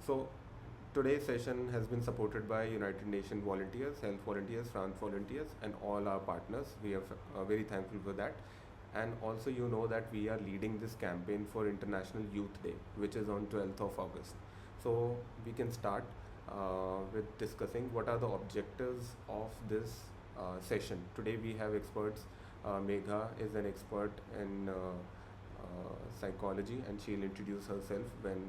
So today's session has been supported by United Nations volunteers, health volunteers, France volunteers, and all our partners. We are very thankful for that. And also, you know that we are leading this campaign for International Youth Day, which is on 12th of August. So we can start with discussing what are the objectives of this session. Today we have experts. Megha is an expert in psychology, and she'll introduce herself when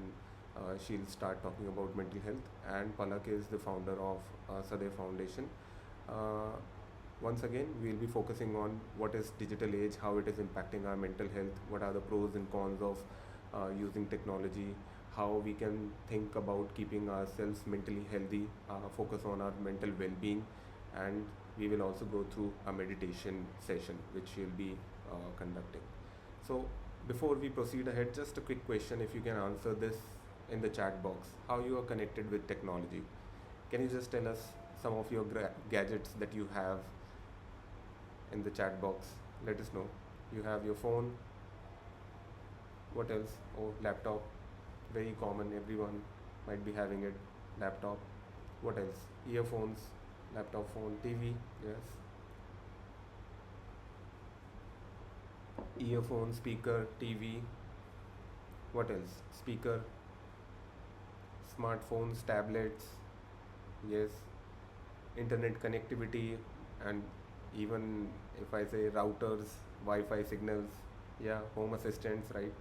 she'll start talking about mental health. And Palak is the founder of Sadeh Foundation. Uh, Once again, we'll be focusing on what is digital age, how it is impacting our mental health, what are the pros and cons of using technology, how we can think about keeping ourselves mentally healthy, focus on our mental well-being, and we will also go through a meditation session which we'll be conducting. So before we proceed ahead, just a quick question, if you can answer this in the chat box, how you are connected with technology. Can you just tell us some of your gadgets that you have in the chat box? Let us know. You have your phone. What else? Oh, laptop. Very common. Everyone might be having it. Laptop. What else? Earphones. Laptop, phone, TV. Yes. Earphone, speaker, TV. What else? Speaker, smartphones, tablets. Yes. Internet connectivity, and even if I say routers, Wi-Fi signals. Yeah, home assistants, right?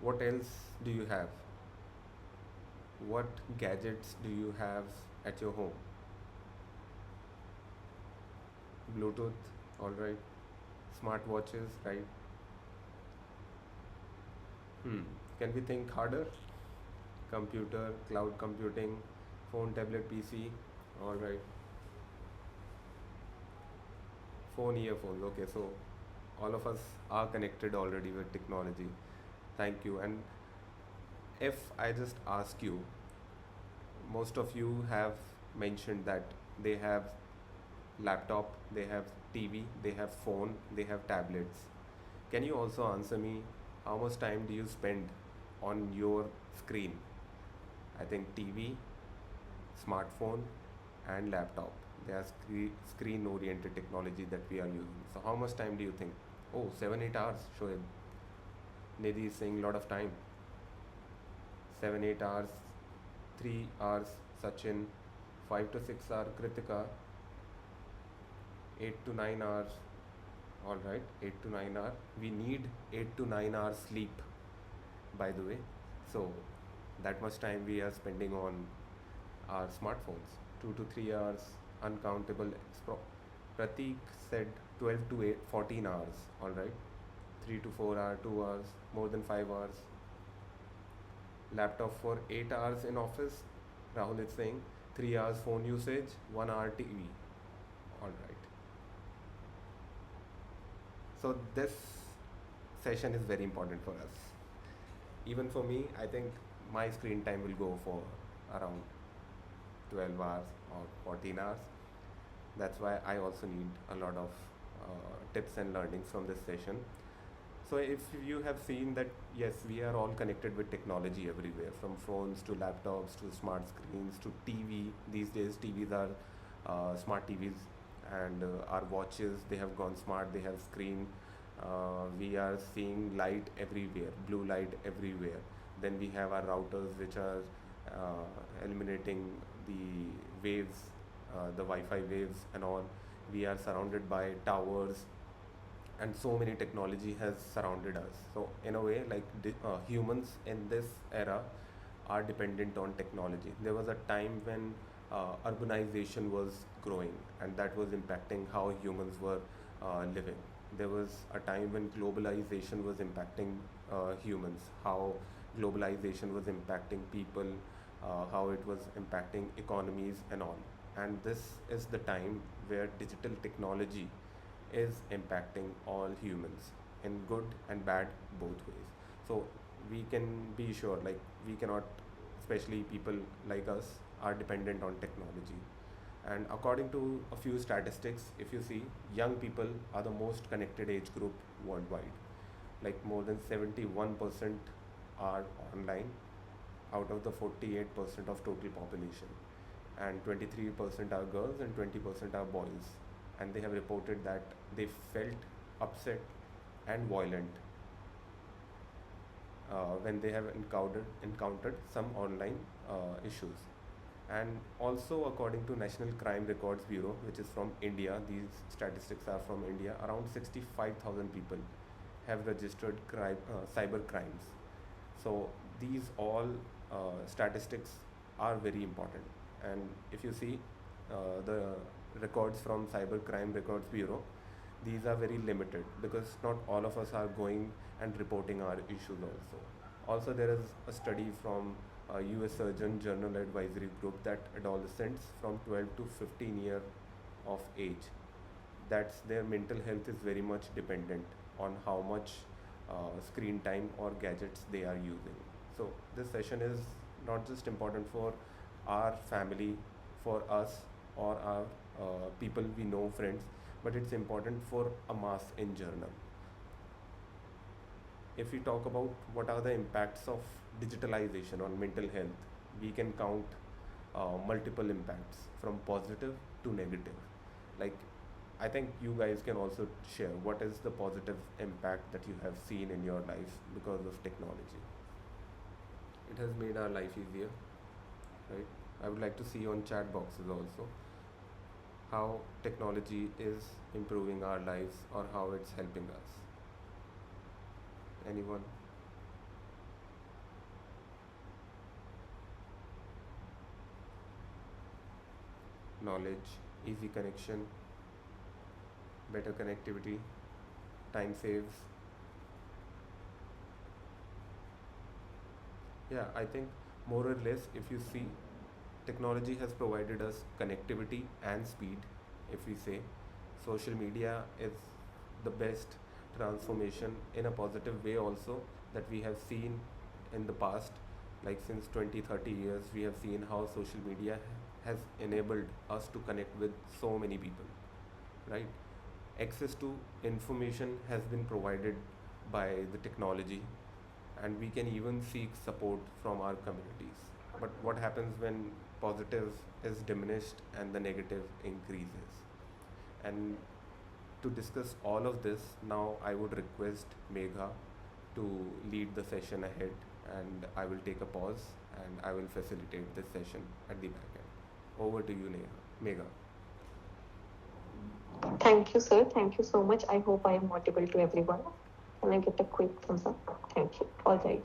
What else do you have? What gadgets do you have at your home? Bluetooth, all right. Smartwatches, right? Hmm. Can we think harder? Computer, cloud computing, phone, tablet, PC, all right. Phone, earphones. Okay, so all of us are connected already with technology. Thank you. And if I just ask you, most of you have mentioned that they have laptop, they have TV, they have phone, they have tablets. Can you also answer me how much time do you spend on your screen? I think TV, smartphone, and laptop. They are screen oriented technology that we are using. So, how much time do you think? Oh, 7 8 hours, Shoaib. Nidhi is saying a lot of time. 7 8 hours, 3 hours, Sachin, 5 to 6 hours, Kritika, 8 to 9 hours. All right, 8 to 9 hours. We need 8 to 9 hours sleep, by the way. So, that much time we are spending on our smartphones. 2 to 3 hours, uncountable. Pratik said 12 to 8, 14 hours. All right, 3 to 4 hours, 2 hours, more than 5 hours. Laptop for 8 hours in office. Rahul is saying 3 hours phone usage, 1 hour TV. All right. So this session is very important for us. Even for me, I think my screen time will go for around 12 hours or 14 hours. That's why I also need a lot of tips and learnings from this session. So if you have seen that, yes, we are all connected with technology everywhere, from phones to laptops to smart screens to TV. These days, TVs are smart TVs, and our watches, they have gone smart. They have screen. We are seeing light everywhere, blue light everywhere. Then we have our routers, which are eliminating the waves, the Wi-Fi waves and all. We are surrounded by towers, and so many technology has surrounded us. So in a way, like humans in this era are dependent on technology. There was a time when urbanization was growing, and that was impacting how humans were living. There was a time when globalization was impacting humans, how globalization was impacting people, how it was impacting economies and all. And this is the time where digital technology is impacting all humans in good and bad both ways. So we can be sure, like, we cannot, especially people like us, are dependent on technology. And according to a few statistics, if you see, young people are the most connected age group worldwide. Like more than 71% are online, out of the 48% of total population, and 23% are girls and 20% are boys. And they have reported that they felt upset and violent when they have encountered some online issues. And also, according to National Crime Records Bureau, which is from India, these statistics are from India, around 65,000 people have registered cyber crimes. So these all statistics are very important. And if you see the records from Cyber Crime Records Bureau, these are very limited because not all of us are going and reporting our issues also. Also, there is a study from US Surgeon General Advisory Group that adolescents from 12 to 15 year of age, that's their mental health is very much dependent on how much screen time or gadgets they are using. So this session is not just important for our family, for us, or our people we know, friends, but it's important for a mass in general. If we talk about what are the impacts of digitalization on mental health, we can count multiple impacts from positive to negative. Like, I think you guys can also share what is the positive impact that you have seen in your life because of technology. It has made our life easier, right? I would like to see on chat boxes also how technology is improving our lives or how it's helping us. Anyone? Knowledge, easy connection, better connectivity, time saves. Yeah, I think more or less, if you see, technology has provided us connectivity and speed. If we say social media is the best transformation in a positive way, also that we have seen in the past, like since 20 30 years, we have seen how social media has enabled us to connect with so many people, right? Access to information has been provided by the technology, and we can even seek support from our communities. But what happens when positive is diminished and the negative increases? And to discuss all of this, now I would request Megha to lead the session ahead, and I will take a pause and I will facilitate this session at the back end. Over to you, Megha. Thank you, sir. Thank you so much. I hope I am audible to everyone. Can I get a quick thumbs up? Thank you. All right.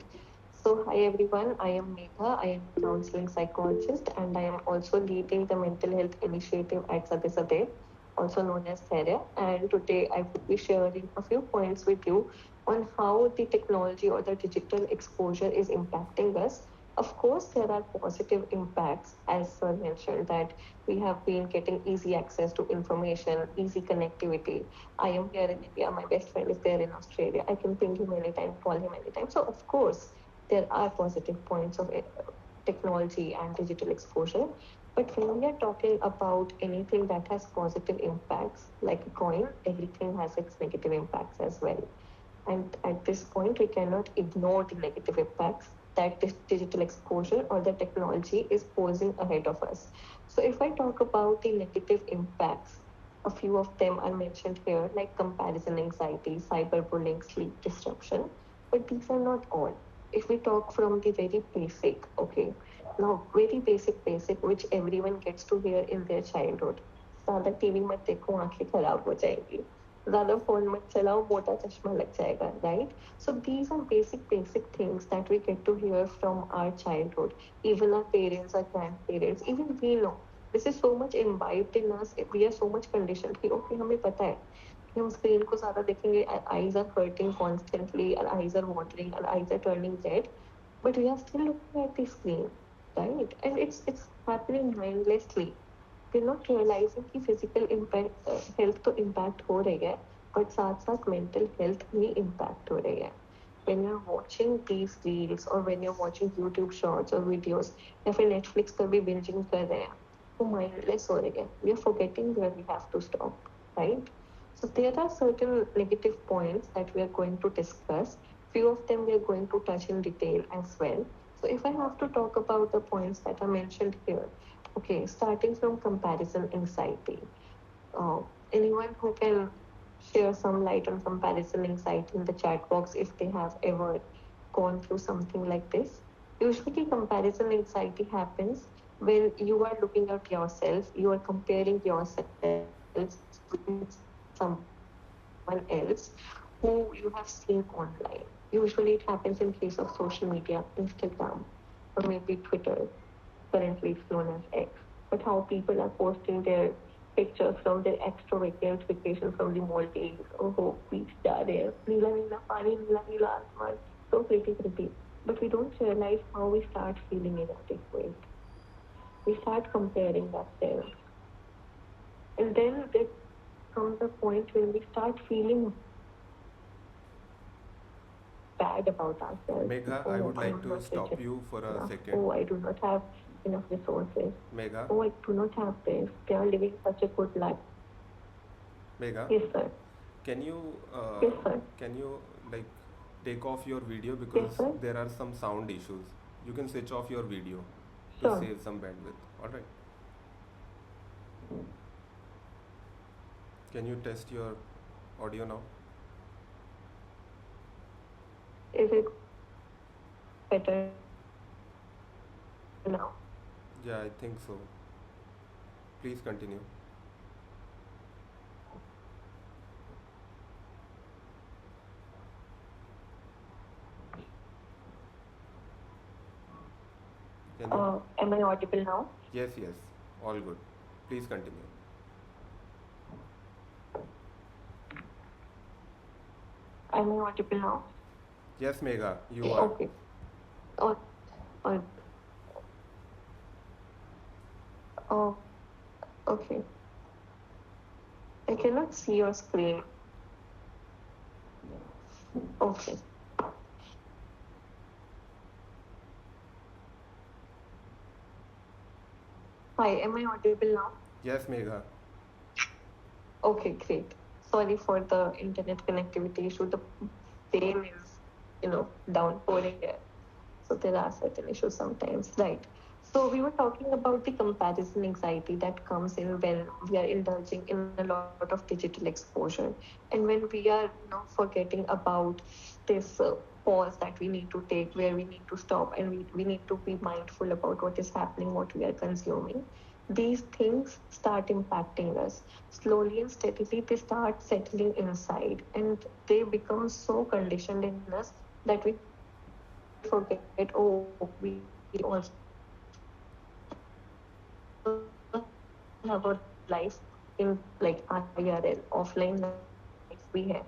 So, hi everyone. I am Megha. I am a counseling psychologist, and I am also leading the mental health initiative at Sadeh Sadeh, also known as THERA. And today I will be sharing a few points with you on how the technology or the digital exposure is impacting us. Of course, there are positive impacts, as sir mentioned, that we have been getting easy access to information, easy connectivity. I am here in India, my best friend is there in Australia. I can ping him anytime, call him anytime. So, of course, there are positive points of technology and digital exposure. But when we are talking about anything that has positive impacts, like a coin, everything has its negative impacts as well. And at this point, we cannot ignore the negative impacts that this digital exposure or the technology is posing ahead of us. So, if I talk about the negative impacts, a few of them are mentioned here, like comparison anxiety, cyberbullying, sleep disruption. But these are not all. If we talk from the very basic, okay, now very basic, which everyone gets to hear in their childhood. ज़्यादा TV मत देखो आंखें खराब हो जाएंगी ज़्यादा phone मत चलाओ मोटा चश्मा लग जाएगा right so these are basic things that we get to hear from our childhood even our parents our grandparents even we know this is so much imbibed in us we are so much conditioned कि okay हमें पता है कि हम screen को ज़्यादा देखेंगे our eyes are hurting constantly our eyes are watering our eyes are turning red but we are still looking at the screen right and it's happening mindlessly we're not realizing कि physical impact health तो impact हो रही है but साथ साथ mental health भी impact हो रही है when you're watching these reels or when you're watching YouTube shorts or videos या फिर Netflix पर भी binging कर रहे हैं वो mindless हो रही है we are forgetting where we have to stop right so there are certain negative points that we are going to discuss few of them we are going to touch in detail as well So if I have to talk about the points that are mentioned here, okay, starting from comparison anxiety. Uh, Anyone who can share some light on comparison anxiety in the chat box if they have ever gone through something like this. Usually, comparison anxiety happens when you are looking at yourself, you are comparing yourself with someone else who you have seen online. Usually, it happens in case of social media, Instagram, or maybe Twitter. Currently, it's known as X. But how people are posting their pictures from their extra vacations from the Maldives. Oh, beach जा रहे हैं. नीला नीला पानी, नीला नीला आसमान. So pretty, pretty. But we don't realize how we start feeling inadequate. We start comparing ourselves. And then there comes a point when we start feeling bad about ourselves. Megha, I Oh, would I am like to not rich stop you for a enough. second. Oh, I do not have enough resources. Megha, Oh, I do not have this. They are living such a good life. Megha, Yes, sir. can you Yes, sir. can you like take off your video Yes, because sir. there are some sound issues. You can switch off your video to Sure. save some bandwidth. All right. Can you test your audio now? Is it better now? Yeah, I think so. Please continue. Can you? Am I audible now? Yes, yes. All good. Please continue. Am I audible now? Yes, Megha, you are. Okay. Oh, oh, oh, okay. I cannot see your screen. Okay. Hi, am I audible now? Yes, Megha. Okay, great. Sorry for the internet connectivity issue. The rain is, downpouring here. So there are certain issues sometimes, right? So we were talking about the comparison anxiety that comes in when we are indulging in a lot of digital exposure, and when we are, forgetting about this pause that we need to take, where we need to stop and we need to be mindful about what is happening, what we are consuming. These things start impacting us. Slowly and steadily, they start settling inside, and they become so conditioned in us that we forget, oh, we also have a life in like IRL, offline life.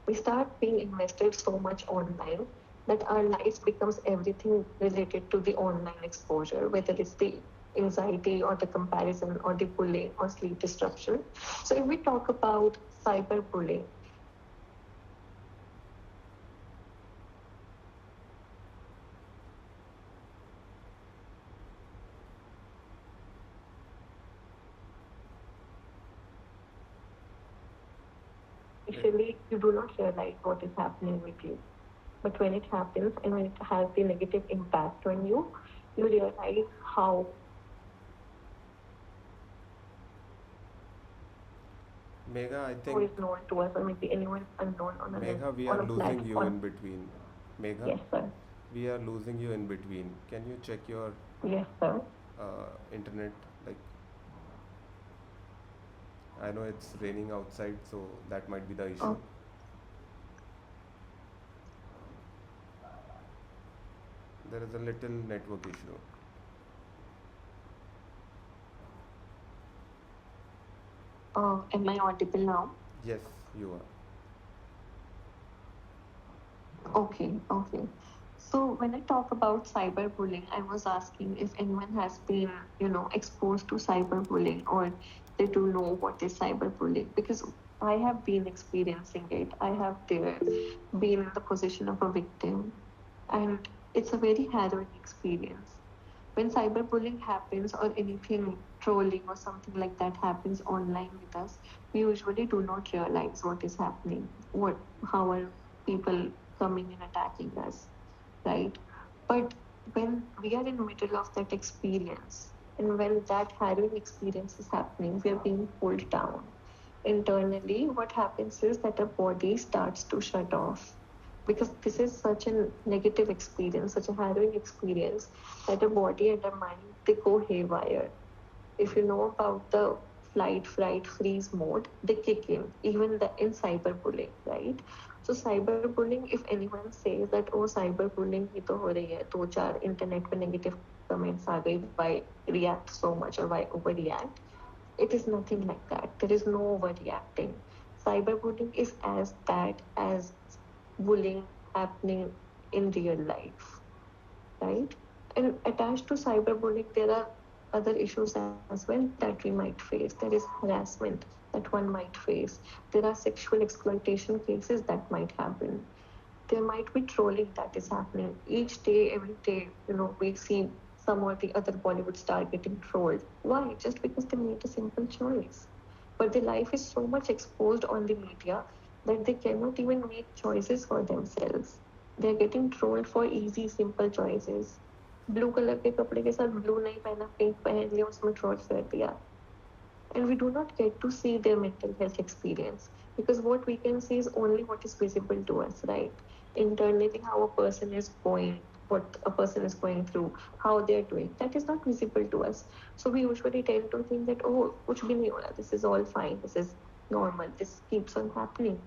We start being invested so much online that our lives becomes everything related to the online exposure, whether it's the anxiety or the comparison or the bullying or sleep disruption. So if we talk about cyberbullying, initially you do not realize what is happening with you. But when it happens and when it has the negative impact on you, you realize how Megha, I who think, is known to us or maybe anyone unknown Megha, we on are a losing you platform. in between. Megha, Yes, sir. we are losing you in between. Can you check your Yes, sir. internet? Like, I know it's raining outside, so that might be the issue. Oh, There is a little network issue. am I audible now? Yes, you are. Okay, okay. So when I talk about cyberbullying, I was asking if anyone has been, exposed to cyberbullying or they do know what is cyberbullying because I have been experiencing it. I have there been in the position of a victim, and it's a very harrowing experience. When cyberbullying happens or anything trolling or something like that happens online with us, we usually do not realize what is happening, how are people coming and attacking us, right? But when we are in the middle of that experience and when that harrowing experience is happening, we are being pulled down. Internally, what happens is that our body starts to shut off because this is such a negative experience, such a harrowing experience that our body and our mind they go haywire. If you know about the flight, fright, freeze mode, they kick in, even in cyberbullying, right? So cyberbullying, if anyone says that oh cyberbullying ही तो हो रही है, दो चार internet पे negative comments आ गई, why react so much or why overreact? It is nothing like that. There is no overreacting. Cyberbullying is as bad as bullying happening in real life, right? And attached to cyberbullying, there are other issues as well that we might face. There is harassment that one might face. There are sexual exploitation cases that might happen. There might be trolling that is happening each day, every day. We see some or the other Bollywood star getting trolled. Why? Just because they made a simple choice. But their life is so much exposed on the media that they cannot even make choices for themselves. They're getting trolled for easy, simple choices. Blue colour के कपड़े के साथ blue नहीं पहना, pink पहन लिया, उसमें troll कर दिया. And we do not get to see their mental health experience because what we can see is only what is visible to us, right? Internally, how a person is going, what a person is going through, how they're doing, that is not visible to us. So we usually tend to think that oh kuch bhi nahi ho raha, this is all fine, this is normal, this keeps on happening.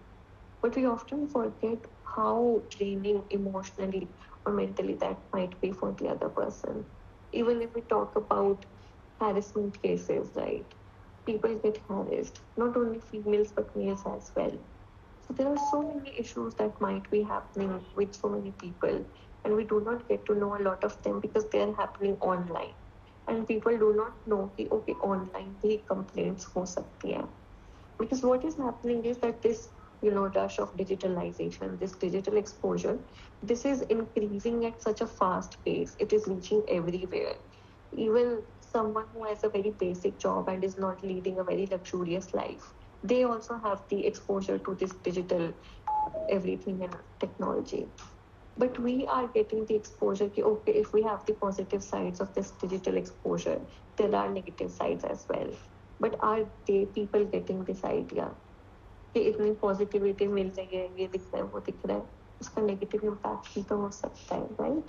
But we often forget how draining emotionally or mentally that might be for the other person. Even if we talk about harassment cases, right? People get harassed, not only females but males as well. So there are so many issues that might be happening with so many people, and we do not get to know a lot of them because they are happening online. And people do not know कि okay online भी complaints हो सकती हैं. Because what is happening is that this rush of digitalization, this digital exposure, this is increasing at such a fast pace. It is reaching everywhere. Even someone who has a very basic job and is not leading a very luxurious life, they also have the exposure to this digital everything and technology. But we are getting the exposure कि okay, if we have the positive sides of this digital exposure, there are negative sides as well. But are they people getting this idea कि इतनी positivity मिल रही है, ये दिख रहा है, वो दिख रहा है, उसका नेगेटिव इम्पैक्ट भी तो हो सकता है, right?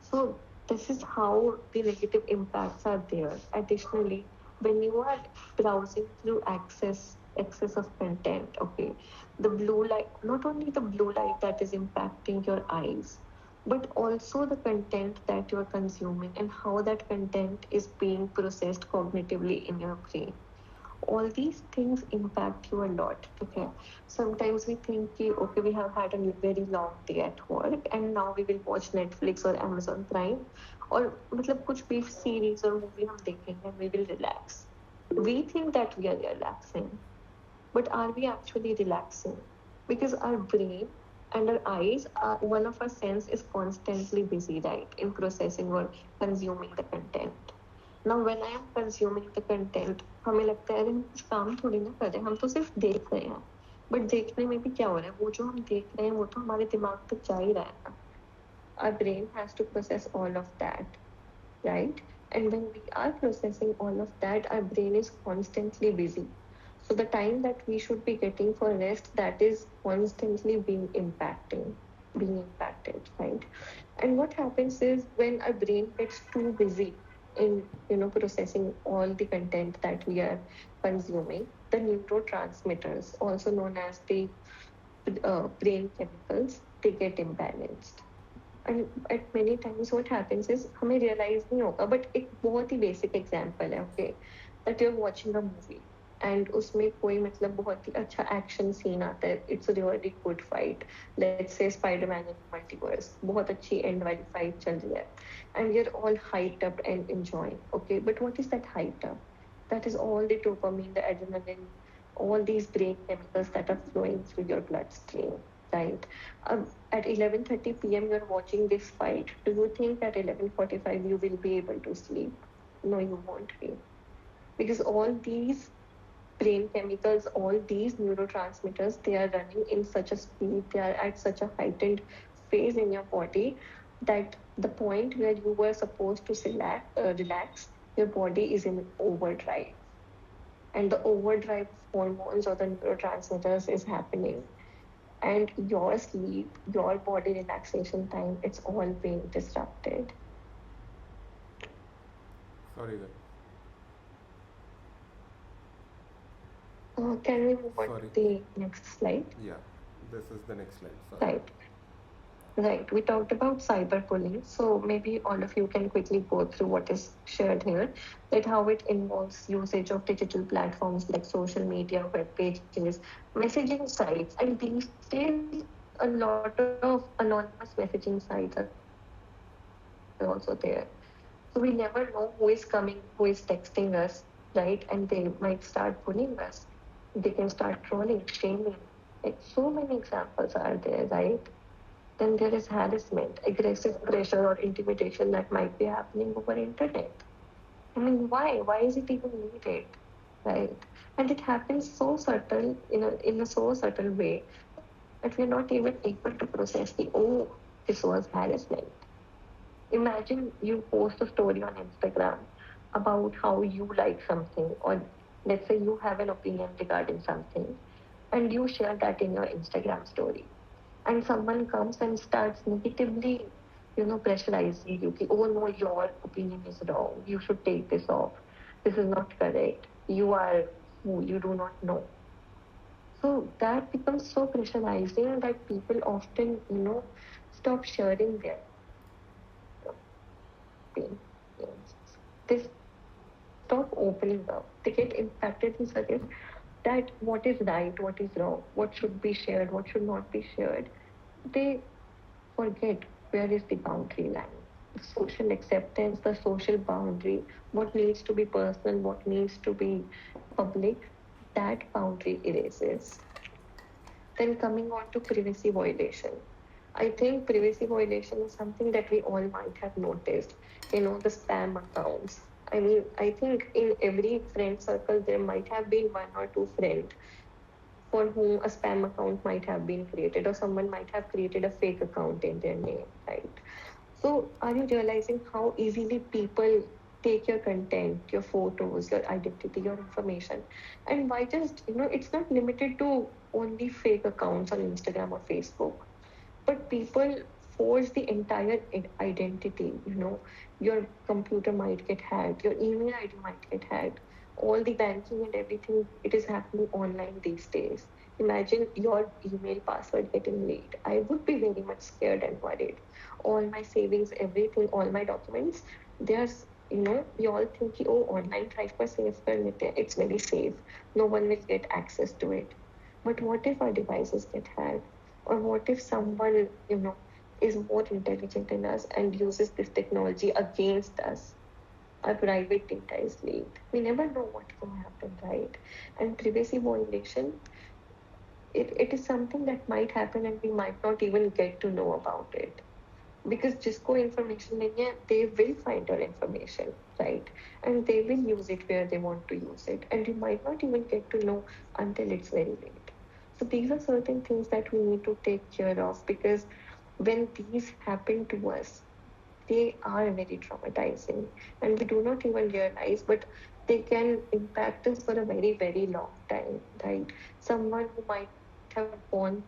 So this is how the negative impacts are there. Additionally, when you are browsing through excess of content, okay, the blue light, not only the blue light that is impacting your eyes, but also the content that you are consuming and how that content is being processed cognitively in your brain. All these things impact you a lot. Okay, sometimes we think कि, okay, we have had a very long day at work and now we will watch Netflix or Amazon Prime और मतलब कुछ भी series और movie हम देखेंगे and we will relax. We think that we are relaxing, but are we actually relaxing? Because our brain and our eyes are, one of our sense is constantly busy, right, in processing or consuming the content. Now when I am consuming the content, हमें लगता है अरे हम कुछ काम थोड़ी ना कर रहे हैं, हम तो सिर्फ देख रहे हैं. बट देखने में भी क्या हो रहा है, वो जो हम देख रहे हैं वो तो हमारे दिमाग तक जा ही रहा है ना. Our brain has to process all of that, right? And when we are processing all of that, our brain is constantly busy. So the time that we should be getting for rest, that is constantly being impacted, right? And what happens is when our brain gets too busy in processing all the content that we are consuming, the neurotransmitters, also known as the brain chemicals, they get imbalanced. And at many times what happens is हमें realize नहीं होगा, but एक बहुत ही basic example है, okay, that you're watching a movie and उसमें कोई मतलब बहुत ही अच्छा action scene आता है, it's a really good fight, let's say Spider-Man in multiverse, बहुत अच्छी end वाली fight चल रही है and you're all hyped up and enjoying, okay, but what is that hyped up? That is all the dopamine, the adrenaline, all these brain chemicals that are flowing through your bloodstream, right? At 11:30 p.m. you're watching this fight. Do you think at 11:45 you will be able to sleep? No, you won't be. Because all these brain chemicals, all these neurotransmitters, they are running in such a speed, they are at such a heightened phase in your body that The point where you were supposed to relax, your body is in overdrive. And the overdrive of hormones or the neurotransmitters is happening. And your sleep, your body relaxation time, it's all being disrupted. Sorry, Can we move on to sorry. the next slide? Yeah, this is the next slide. Sorry. Right. Right, we talked about cyberbullying, so maybe all of you can quickly go through what is shared here, that how it involves usage of digital platforms like social media, web pages, messaging sites, and these days a lot of anonymous messaging sites are also there. So we never know who is coming, who is texting us, right? And they might start bullying us. They can start trolling, shaming. Like so many examples are there, right? Then there is harassment, aggressive pressure or intimidation that might be happening over internet. I mean, why? Why is it even needed? Right? And it happens so subtle, in a so subtle way that we're not even able to process the this was harassment. Imagine you post a story on Instagram about how you like something, or let's say you have an opinion regarding something, and you share that in your Instagram story, and someone comes and starts negatively, pressurizing you, ki, oh no, your opinion is wrong. You should take this off. This is not correct. You are fool. You do not know. So that becomes so pressurizing that people often, stop sharing their opinions. They stop opening up. They get impacted in such a that what is right, what is wrong, what should be shared, what should not be shared. They forget where is the boundary line. The social acceptance, the social boundary, what needs to be personal, what needs to be public, that boundary erases. Then coming on to privacy violation. I think privacy violation is something that we all might have noticed. The spam accounts. I mean, I think in every friend circle there might have been one or two friends for whom a spam account might have been created, or someone might have created a fake account in their name, right? So, are you realizing how easily people take your content, your photos, your identity, your information? And why just, it's not limited to only fake accounts on Instagram or Facebook, but people forge the entire identity. Your computer might get hacked, your email ID might get hacked, all the banking and everything, it is happening online these days. Imagine your email password getting leaked. I would be very much scared and worried. All my savings, everything, all my documents, there's, we all think, oh, online try for safe, it's very safe, no one will get access to it. But what if our devices get hacked? Or what if someone, is more intelligent than us and uses this technology against us? Our private data is leaked. We never know what can happen, right? And privacy violation, it is something that might happen and we might not even get to know about it. Because जिसको information नहीं है, they will find your information, right? And they will use it where they want to use it. And you might not even get to know until it's very late. So these are certain things that we need to take care of, because when these happen to us, they are very traumatizing and we do not even realize, but they can impact us for a very, very long time, right? Someone who might have gone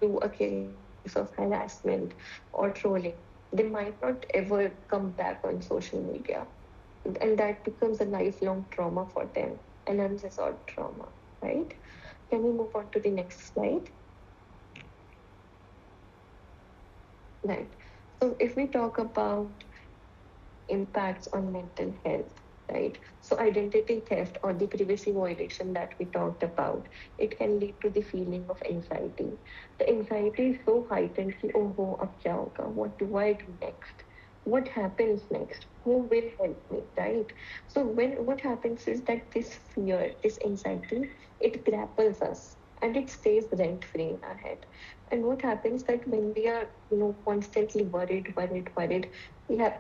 through a case of harassment or trolling, they might not ever come back on social media. And that becomes a lifelong trauma for them, an unresolved trauma, right? Can we move on to the next slide? Right. So if we talk about impacts on mental health, right? So identity theft or the privacy violation that we talked about, it can lead to the feeling of anxiety. The anxiety is so heightened कि oh हो अब क्या होगा? What do I do next? What happens next? Who will help me, right? So when what happens is that this fear, this anxiety, it grapples us and it stays rent free in our head. And what happens that when we are, constantly worried, we have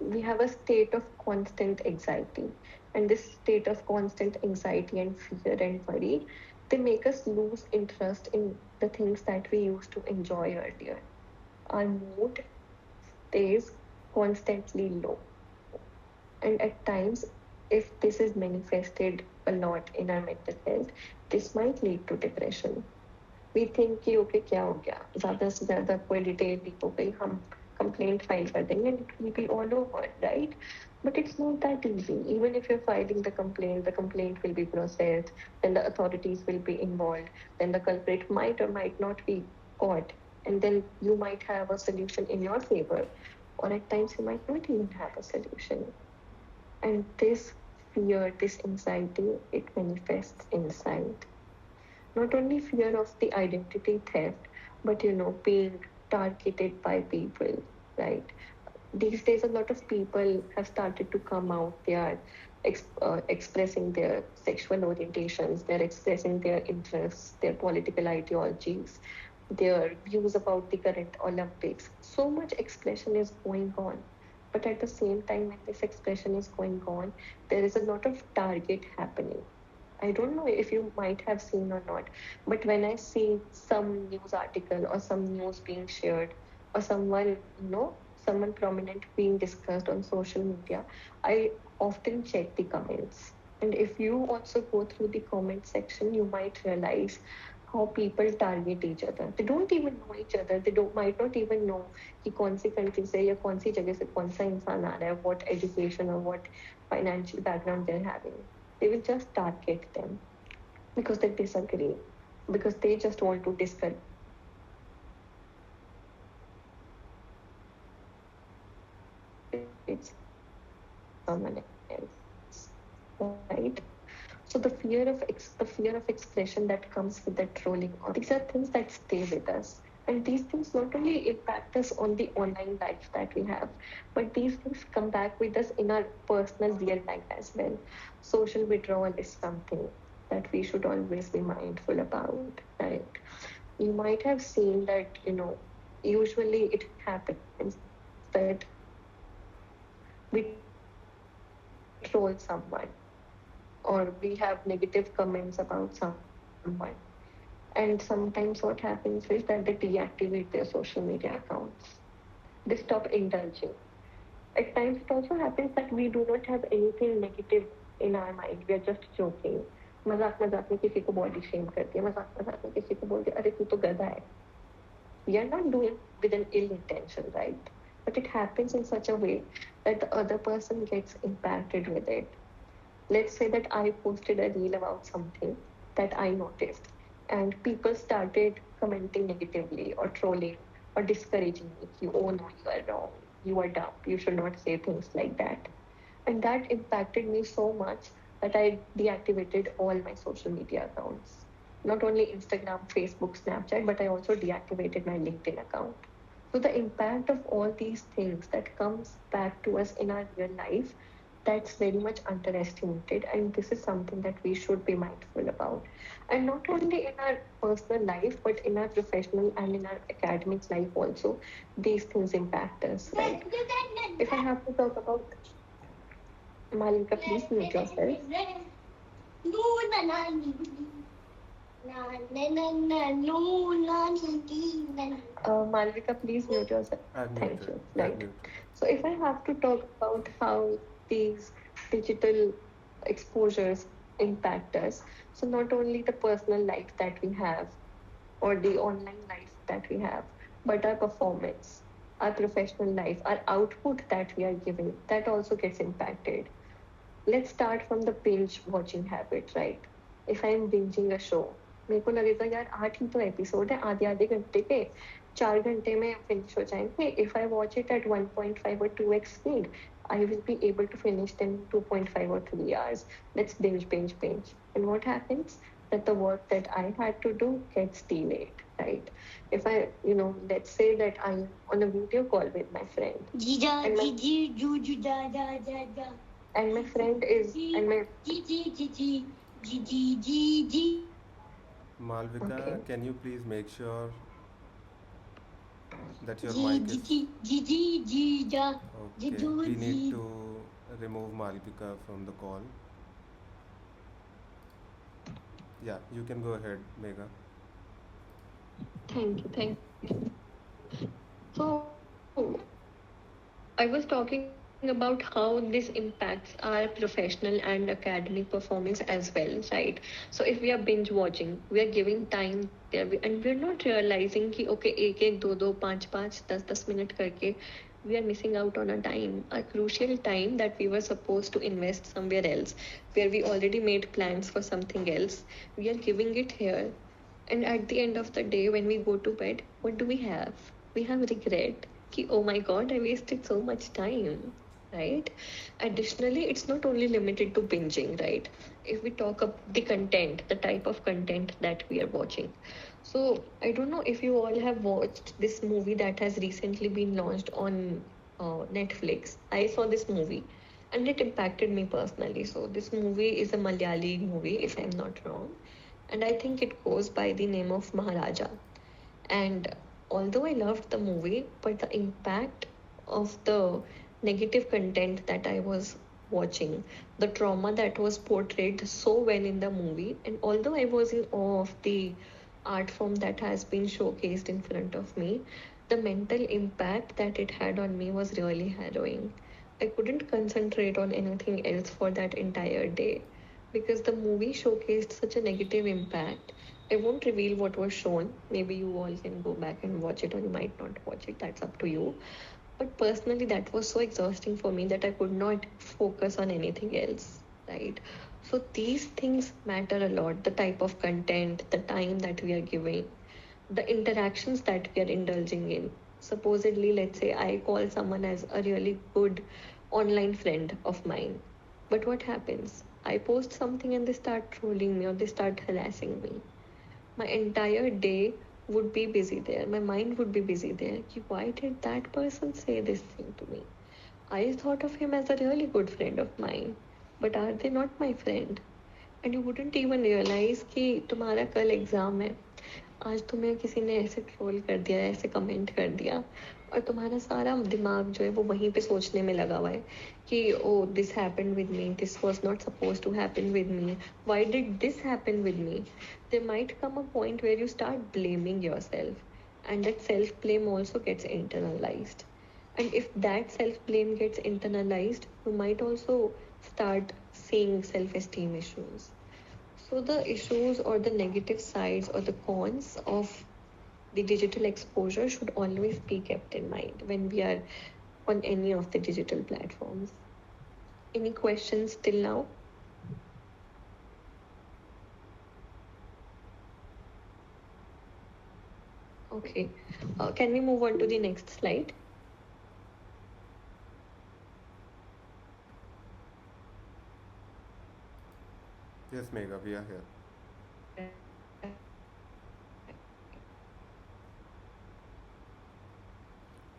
we have a state of constant anxiety. And this state of constant anxiety and fear and worry, they make us lose interest in the things that we used to enjoy earlier. Our mood stays constantly low. And at times, if this is manifested a lot in our mental health, this might lead to depression. We think कि okay क्या हो गया, ज़्यादा से ज़्यादा कोई detail leak हो गई, हम कंप्लेंट फाइल कर देंगे and it will be all over, right? But it's not that easy. Even if you're filing the complaint will be processed, then the authorities will be involved, then the culprit might or might not be caught, and then you might have a solution in your favor, or at times you might not even have a solution. And this fear, this anxiety, it manifests inside. Not only fear of the identity theft, but being targeted by people, right? These days, a lot of people have started to come out. They are expressing their sexual orientations, they're expressing their interests, their political ideologies, their views about the current Olympics. So much expression is going on. But at the same time, when this expression is going on, there is a lot of target happening. I don't know if you might have seen or not, but when I see some news article or some news being shared or someone prominent being discussed on social media, I often check the comments. And if you also go through the comment section, you might realize how people target each other. They don't even know each other. They don't might not even know कि कौन सी country से या कौन सी जगह से कौन सा इंसान आ रहा है, what education or what financial background they're having. They will just target them because they disagree, because they just want to discourage someone else, right? So the fear of expression that comes with the trolling, these are things that stay with us. And these things not only impact us on the online life that we have, but these things come back with us in our personal real life as well. Social withdrawal is something that we should always be mindful about, right? You might have seen that, usually it happens that we troll someone or we have negative comments about someone. And sometimes what happens is that they deactivate their social media accounts. They stop indulging. At times it also happens that we do not have anything negative in our mind. We are just joking. मजाक मजाक में किसी को body shame कर दिया, मजाक मजाक में किसी को बोल दिया अरे तू तो गधा है. We are not doing with an ill intention, right? But it happens in such a way that the other person gets impacted with it. Let's say that I posted a reel about something that I noticed, and people started commenting negatively or trolling or discouraging me. You, oh no, you are wrong. You are dumb. You should not say things like that. And that impacted me so much that I deactivated all my social media accounts. Not only Instagram, Facebook, Snapchat, but I also deactivated my LinkedIn account. So the impact of all these things that comes back to us in our real life, that's very much underestimated, and this is something that we should be mindful about. And not only in our personal life, but in our professional and in our academic life also, these things impact us, right? If I have to talk about Malika, please mute yourself. Malvika, please mute yourself. I've Thank muted. you. I've Right. muted. So, if I have to talk about how these digital exposures impact us, so not only the personal life that we have or the online life that we have, but our performance, our professional life, our output that we are giving, that also gets impacted. Let's start from the binge watching habit, right? If I'm binging a show, मेरे को लगेगा यार 8 ही तो episode है, आधे आधे घंटे के, 4 घंटे में फिनिश हो जाएंगे. If I watch it at 1.5 or 2x speed, I will be able to finish them in 2.5 or 3 hours. Let's binge, binge, binge. And what happens? That the work that I had to do gets delayed, right? If I, let's say that I'm on a video call with my friend. And my friend is and my Malvika, okay. can you please make sure that your mic is okay? We need to remove Malvika from the call. Yeah, you can go ahead, Megha. Thank you. So I was talking about how this impacts our professional and academic performance as well, right? So if we are binge watching, we are giving time there, and we're not realizing कि okay एक एक दो दो पाँच पाँच 10 10 minute करके we are missing out on a time, a crucial time that we were supposed to invest somewhere else, where we already made plans for something else. We are giving it here, and at the end of the day, when we go to bed, what do we have? We have regret. Ki, oh my god, I wasted so much time, right? Additionally, it's not only limited to binging, right? If we talk about the content, the type of content that we are watching. So, I don't know if you all have watched this movie that has recently been launched on Netflix. I saw this movie and it impacted me personally. So, this movie is a Malayali movie, if I'm not wrong, and I think it goes by the name of Maharaja. And although I loved the movie, but the impact of the negative content that I was watching, the trauma that was portrayed so well in the movie, and although I was in awe of the art form that has been showcased in front of me, the mental impact that it had on me was really harrowing. I couldn't concentrate on anything else for that entire day because the movie showcased such a negative impact. I won't reveal what was shown. Maybe you all can go back and watch it, or you might not watch it. That's up to you. But personally, that was so exhausting for me that I could not focus on anything else, right? So these things matter a lot, the type of content, the time that we are giving, the interactions that we are indulging in. Supposedly, let's say I call someone as a really good online friend of mine. But what happens? I post something and they start trolling me or they start harassing me. My entire day would be busy there. My mind would be busy there. Why did that person say this thing to me? I thought of him as a really good friend of mine. But are they not my friend? And you wouldn't even realize कि तुम्हारा कल exam है, आज तुम्हें किसी ने ऐसे troll कर दिया, ऐसे कमेंट कर दिया, और तुम्हारा सारा दिमाग जो है वो वहीं पे सोचने में लगा हुआ है कि oh this happened with me, this was not supposed to happen with me, why did this happen with me. There might come a point where you start blaming yourself, and that self blame also gets internalized. And if that self blame gets internalized, you might also start seeing self esteem issues. So the issues or the negative sides or the cons of the digital exposure should always be kept in mind when we are on any of the digital platforms. Any questions till now? Okay. Can we move on to the next slide? Yes, Megha, we are here.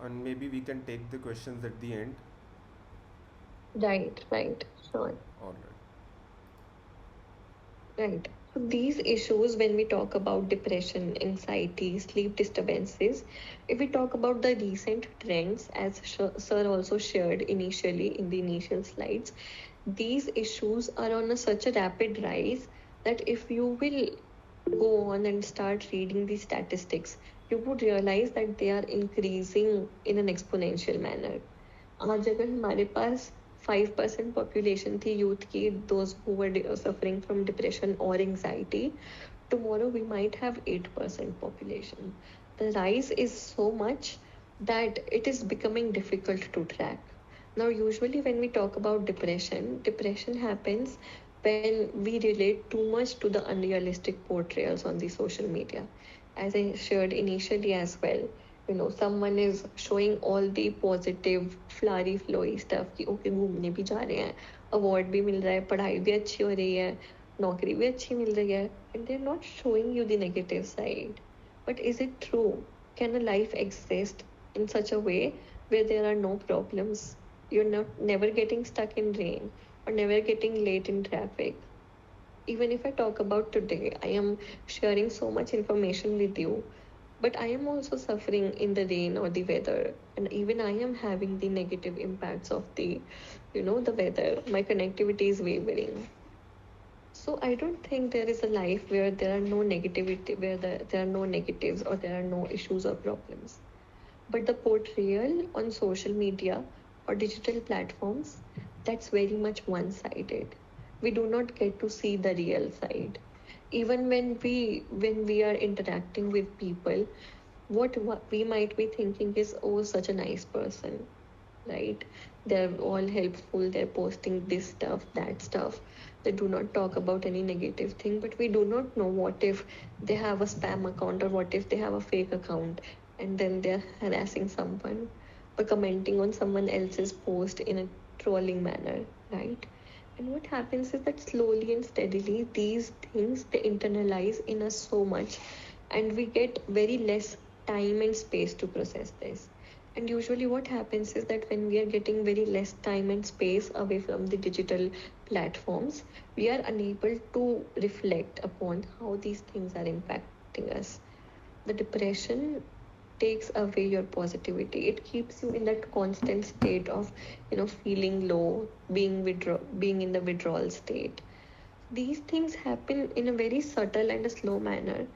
And maybe we can take the questions at the end. Right, sure. All right. Right. So these issues, when we talk about depression, anxiety, sleep disturbances, if we talk about the recent trends, as Sir also shared initially in the initial slides, these issues are on such a rapid rise that if you will go on and start reading the statistics, you would realize that they are increasing in an exponential manner. आज अगर हमारे पास 5% population थी youth की, those who were suffering from depression or anxiety, tomorrow we might have 8% population. The rise is so much that it is becoming difficult to track. Now, usually when we talk about depression happens when we relate too much to the unrealistic portrayals on the social media. As I shared initially as well, someone is showing all the positive flowery flowy stuff कि okay घूमने भी जा रहे हैं, award भी मिल रहा है, पढ़ाई भी अच्छी हो रही है, नौकरी भी अच्छी मिल रही है, and they're not showing you the negative side. But is it true? Can a life exist in such a way where there are no problems? You're not never getting stuck in rain or never getting late in traffic. Even if I talk about today, I am sharing so much information with you, but I am also suffering in the rain or the weather, and even I am having the negative impacts of the weather. My connectivity is wavering. So I don't think there is a life where there are no negativity, where there are no negatives or there are no issues or problems. But the portrayal on social media or digital platforms, that's very much one sided. We do not get to see the real side. Even when we are interacting with people, what we might be thinking is, oh, such a nice person, right? They're all helpful, they're posting this stuff, that stuff. They do not talk about any negative thing, but we do not know what if they have a spam account, or what if they have a fake account, and then they're harassing someone or commenting on someone else's post in a trolling manner, right? And what happens is that slowly and steadily these things they internalize in us so much, and we get very less time and space to process this. And usually, what happens is that when we are getting very less time and space away from the digital platforms, we are unable to reflect upon how these things are impacting us. The depression takes away your positivity. It keeps you in that constant state of, feeling low, being in the withdrawal state. These things happen in a very subtle and a slow manner,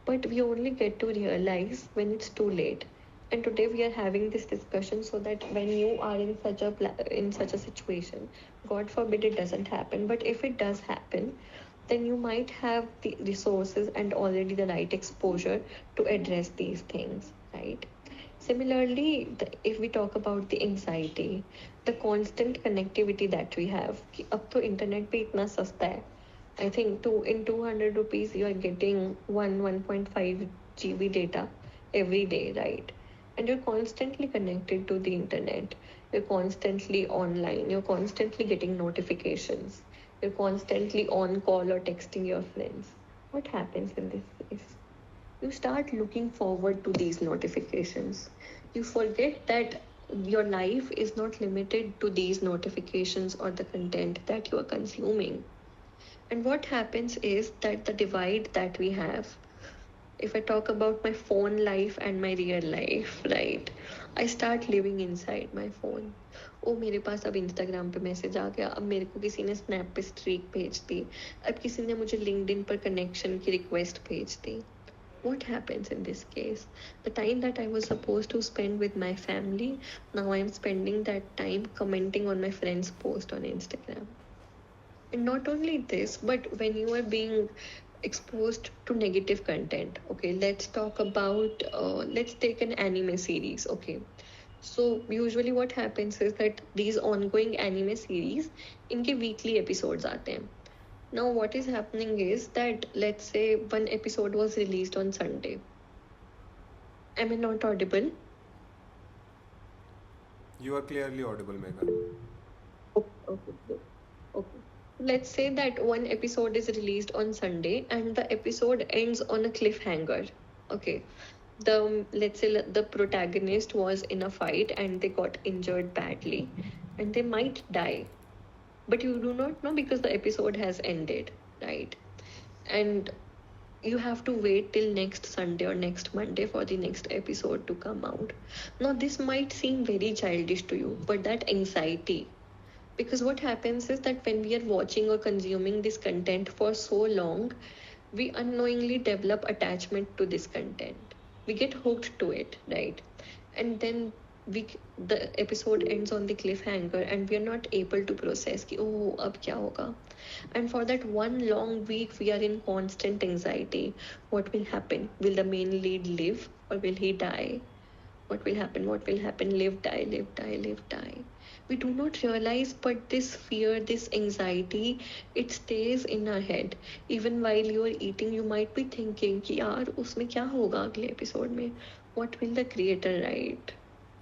but we only get to realize when it's too late. And today we are having this discussion so that when you are in such a situation, God forbid it doesn't happen, but if it does happen, then you might have the resources and already the right exposure to address these things, right? Similarly, if we talk about the anxiety, the constant connectivity that we have, कि अब तो internet भी इतना सस्ता है. I think 200 rupees you are getting 1.5 GB data every day, right? And you're constantly connected to the internet. You're constantly online. You're constantly getting notifications. You're constantly on call or texting your friends. What happens in this case? You start looking forward to these notifications. You forget that your life is not limited to these notifications or the content that you are consuming. And what happens is that the divide that we have, if I talk about my phone life and my real life, right? I start living inside my phone. ओ मेरे पास अब Instagram पे message आ गया, अब मेरे को किसी ने snap पे स्ट्रीक भेज दी, अब किसी ने मुझे लिंक्डइन पर कनेक्शन की रिक्वेस्ट भेज दी. What happens in this case? The time that I was supposed to spend with my family, now I am spending that time commenting on my friend's post on Instagram. And not only this, but when you are being exposed to negative content, okay, let's take an anime series, okay. So usually what happens is that these ongoing anime series, इनके weekly episodes आते हैं. Now what is happening is that let's say one episode was released on Sunday. Am I not audible? You are clearly audible, Megha. Okay. Let's say that one episode is released on Sunday and the episode ends on a cliffhanger. Okay. Let's say the protagonist was in a fight and they got injured badly and they might die. But you do not know because the episode has ended, right? And you have to wait till next Sunday or next Monday for the next episode to come out. Now, this might seem very childish to you, but that anxiety, because what happens is that when we are watching or consuming this content for so long, we unknowingly develop attachment to this content. We get hooked to it, right? And then the episode ends on the cliffhanger and we are not able to process ki, oh, ab kya hoga? And for that one long week, we are in constant anxiety. What will happen? Will the main lead live or will he die? What will happen? What will happen? Live, die, live, die, live, die. We do not realize, but this fear, this anxiety, it stays in our head. Even while you are eating, you might be thinking कि यार उसमें क्या होगा अगले episode में? What will the creator write?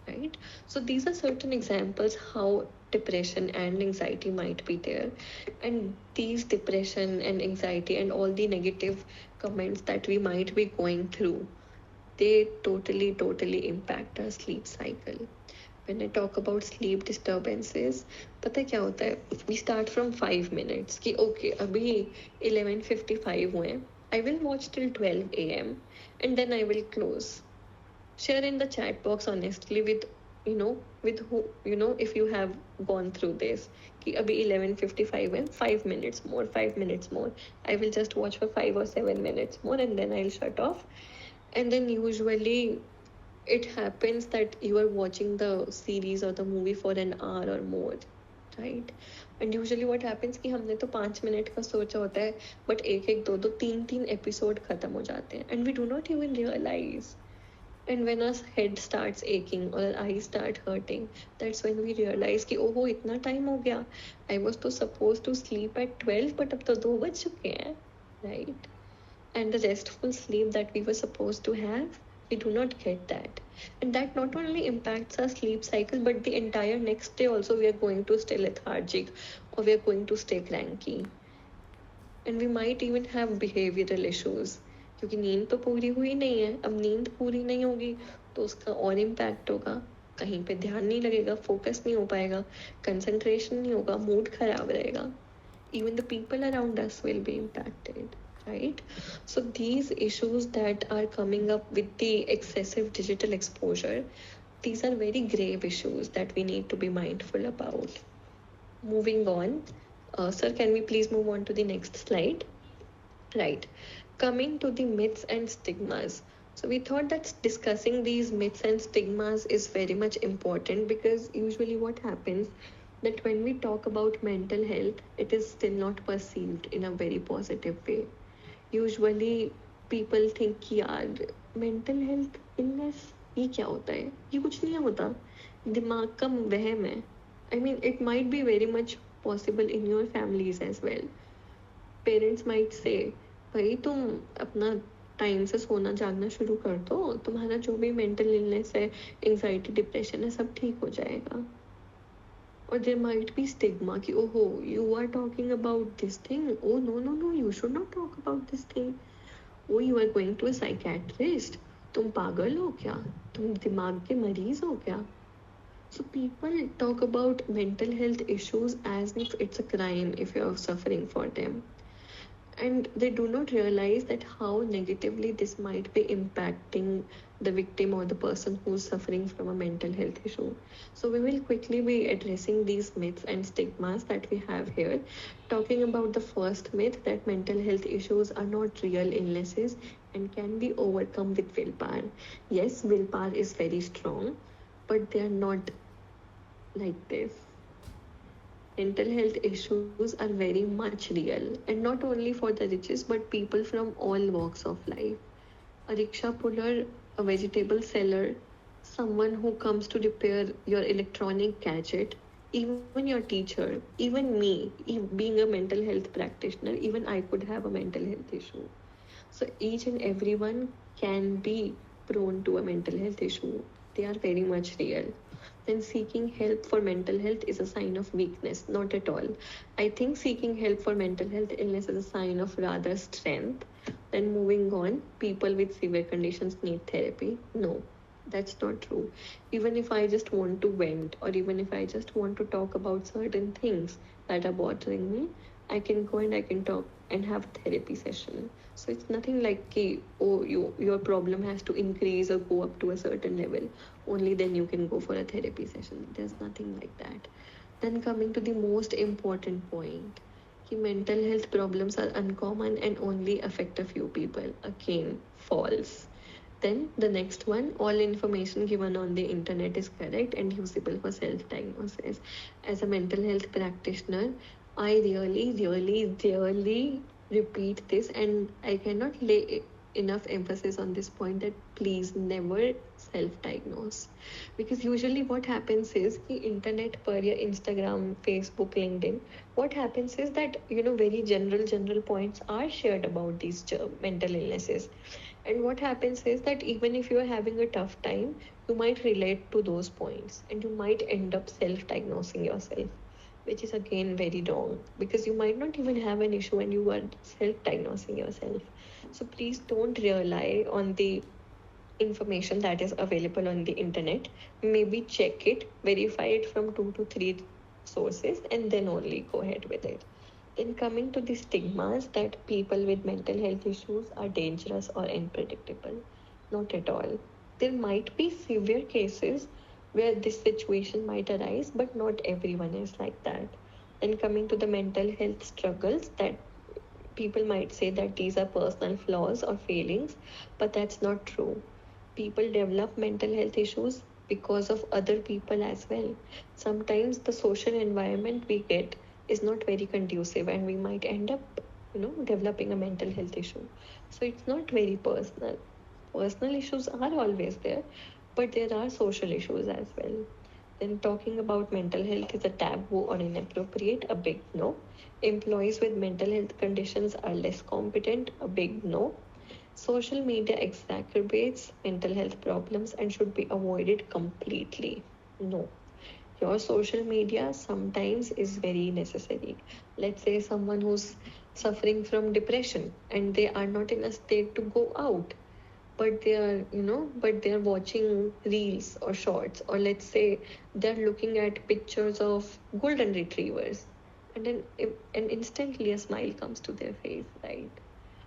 Right? So these are certain examples how depression and anxiety might be there. And these depression and anxiety and all the negative comments that we might be going through, they totally impact our sleep cycle. When I talk about sleep disturbances, पता क्या होता है? We start from 5 minutes कि okay अभी 11:55 हुए हैं. I will watch till 12 a.m. and then I will close. Share in the chat box honestly with who if you have gone through this कि अभी 11:55 है, 5 minutes more, 5 minutes more. I will just watch for 5 or 7 minutes more and then I'll shut off. And then usually it happens that you are watching the series or the movie for an hour or more, right? And usually what happens कि हमने तो 5 minute का सोचा होता है, but एक एक दो दो तीन तीन एपिसोड खत्म हो जाते हैं, and we do not even realize. And when our head starts aching or our eyes start hurting, that's when we realize कि ओहो इतना टाइम हो गया. I was तो supposed to sleep at 12, but अब तो 2 बज चुके हैं, right? And the restful sleep that we were supposed to have, we do not get that. And that not only impacts our sleep cycle, but the entire next day also we are going to stay lethargic or we are going to stay cranky. And we might even have behavioral issues. क्योंकि नींद तो पूरी हुई नहीं है, अब नींद पूरी नहीं होगी तो उसका और इम्पैक्ट होगा. कहीं पे ध्यान नहीं लगेगा, फोकस नहीं हो पाएगा, कंसंट्रेशन नहीं होगा, मूड खराब रहेगा. Even the people around us will be impacted, right? So these issues that are coming up with the excessive digital exposure, these are very grave issues that we need to be mindful about. Moving on, sir, can we please move on to the next slide? Right. Coming to the myths and stigmas. So we thought that discussing these myths and stigmas is very much important, because usually what happens that when we talk about mental health, it is still not perceived in a very positive way. Usually people think कि यार mental health illness ये क्या होता है, ये कुछ नहीं होता, दिमाग का वहम है. I mean, it might be very much possible in your families as well. Parents might say भाई तुम अपना टाइम से सोना जागना शुरू कर दो, तुम्हारा जो भी मेंटल इलनेस है, एंजाइटी डिप्रेशन है, सब ठीक हो जाएगा. Or there might be stigma कि ओहो you are talking about this thing, oh no you should not talk about this thing, oh you are going to a psychiatrist, तुम पागल हो क्या, तुम दिमाग के मरीज हो क्या. So people talk about mental health issues as if it's a crime if you are suffering for them, and they do not realize that how negatively this might be impacting the victim or the person who's suffering from a mental health issue. So we will quickly be addressing these myths and stigmas that we have here, talking about the first myth that mental health issues are not real illnesses and can be overcome with willpower. Yes, willpower is very strong, but they are not like this. Mental health issues are very much real, and not only for the richest but people from all walks of life. A rickshaw puller, a vegetable seller, someone who comes to repair your electronic gadget, even your teacher, even me, being a mental health practitioner, even I could have a mental health issue. So each and everyone can be prone to a mental health issue. They are very much real. Then seeking help for mental health is a sign of weakness. Not at all. I think seeking help for mental health illness is a sign of rather strength. Then moving on, people with severe conditions need therapy. No, that's not true. Even if I just want to vent, or even if I just want to talk about certain things that are bothering me, I can go and I can talk and have a therapy session. So it's nothing like कि, oh, your problem has to increase or go up to a certain level. Only then you can go for a therapy session. There's nothing like that. Then coming to the most important point, कि mental health problems are uncommon and only affect a few people. Again, false. Then the next one, all information given on the internet is correct and usable for self-diagnosis. As a mental health practitioner, I really repeat this, and I cannot lay enough emphasis on this point that please never self-diagnose. Because usually what happens is कि internet पर या Instagram, Facebook, LinkedIn, what happens is that very general points are shared about these mental illnesses. And what happens is that even if you are having a tough time, you might relate to those points and you might end up self-diagnosing yourself, which is again very wrong, because you might not even have an issue and you are self-diagnosing yourself. So please don't rely on the information that is available on the internet. Maybe check it, verify it from 2 to 3 sources, and then only go ahead with it. Then coming to the stigmas that people with mental health issues are dangerous or unpredictable. Not at all. There might be severe cases where this situation might arise, but not everyone is like that. Then coming to the mental health struggles, that people might say that these are personal flaws or failings, but that's not true. People develop mental health issues because of other people as well. Sometimes the social environment we get is not very conducive and we might end up, developing a mental health issue. So it's not very personal. Personal issues are always there, but there are social issues as well. Then talking about mental health is a taboo or inappropriate, a big no. Employees with mental health conditions are less competent, a big no. Social media exacerbates mental health problems and should be avoided completely. No. Your social media sometimes is very necessary. Let's say someone who's suffering from depression and they are not in a state to go out, but they are watching reels or shorts, or let's say they're looking at pictures of golden retrievers, and then and instantly a smile comes to their face, right?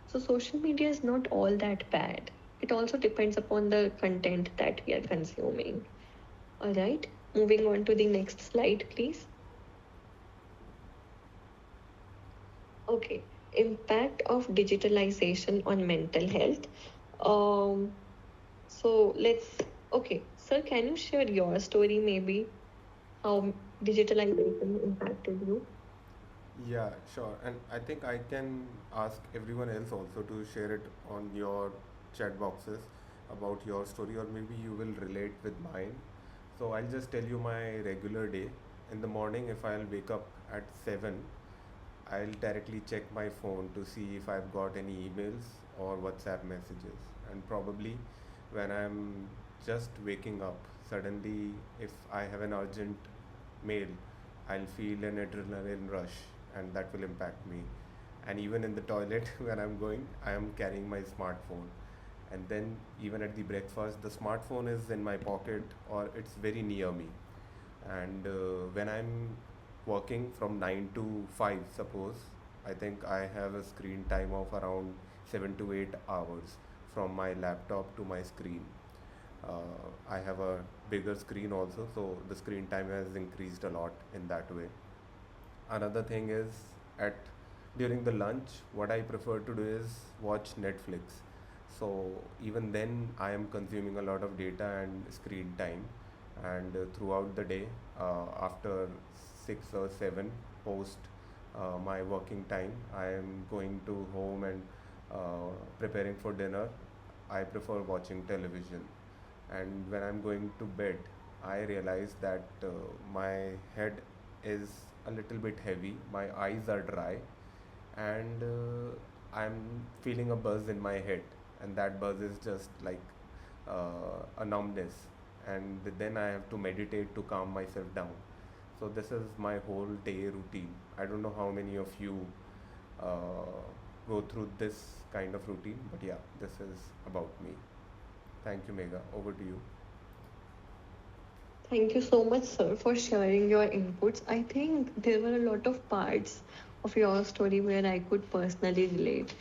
So social media is not all that bad. It also depends upon the content that we are consuming. All right, moving on to the next slide, please. Okay, impact of digitalization on mental health. Um, so okay, sir, can you share your story maybe? How digitalization impacted you? Yeah, sure. And I think I can ask everyone else also to share it on your chat boxes about your story, or maybe you will relate with mine. So I'll just tell you my regular day. In the morning, if I'll wake up at 7, I'll directly check my phone to see if I've got any emails or WhatsApp messages. And probably when I'm just waking up, suddenly, if I have an urgent mail, I'll feel an adrenaline rush and that will impact me. And even in the toilet, when I'm going, I am carrying my smartphone. And then, even at the breakfast, the smartphone is in my pocket or it's very near me. And when I'm working from 9 to 5, suppose, I think I have a screen time of around 7 to 8 hours from my laptop to my screen. I have a bigger screen also, so the screen time has increased a lot in that way. Another thing is, at during the lunch, what I prefer to do is watch Netflix. So even then I am consuming a lot of data and screen time. And throughout the day, after 6 or 7 post my working time, I am going to home and preparing for dinner. I prefer watching television. And when I'm going to bed, I realize that my head is a little bit heavy, my eyes are dry, and I'm feeling a buzz in my head, and that buzz is just like a numbness, and then I have to meditate to calm myself down. So this is my whole day routine. I don't know how many of you uh, go through this kind of routine, but yeah, this is about me. Thank you, Mega. Over to you. Thank you so much, sir, for sharing your inputs. I think there were a lot of parts of your story where I could personally relate.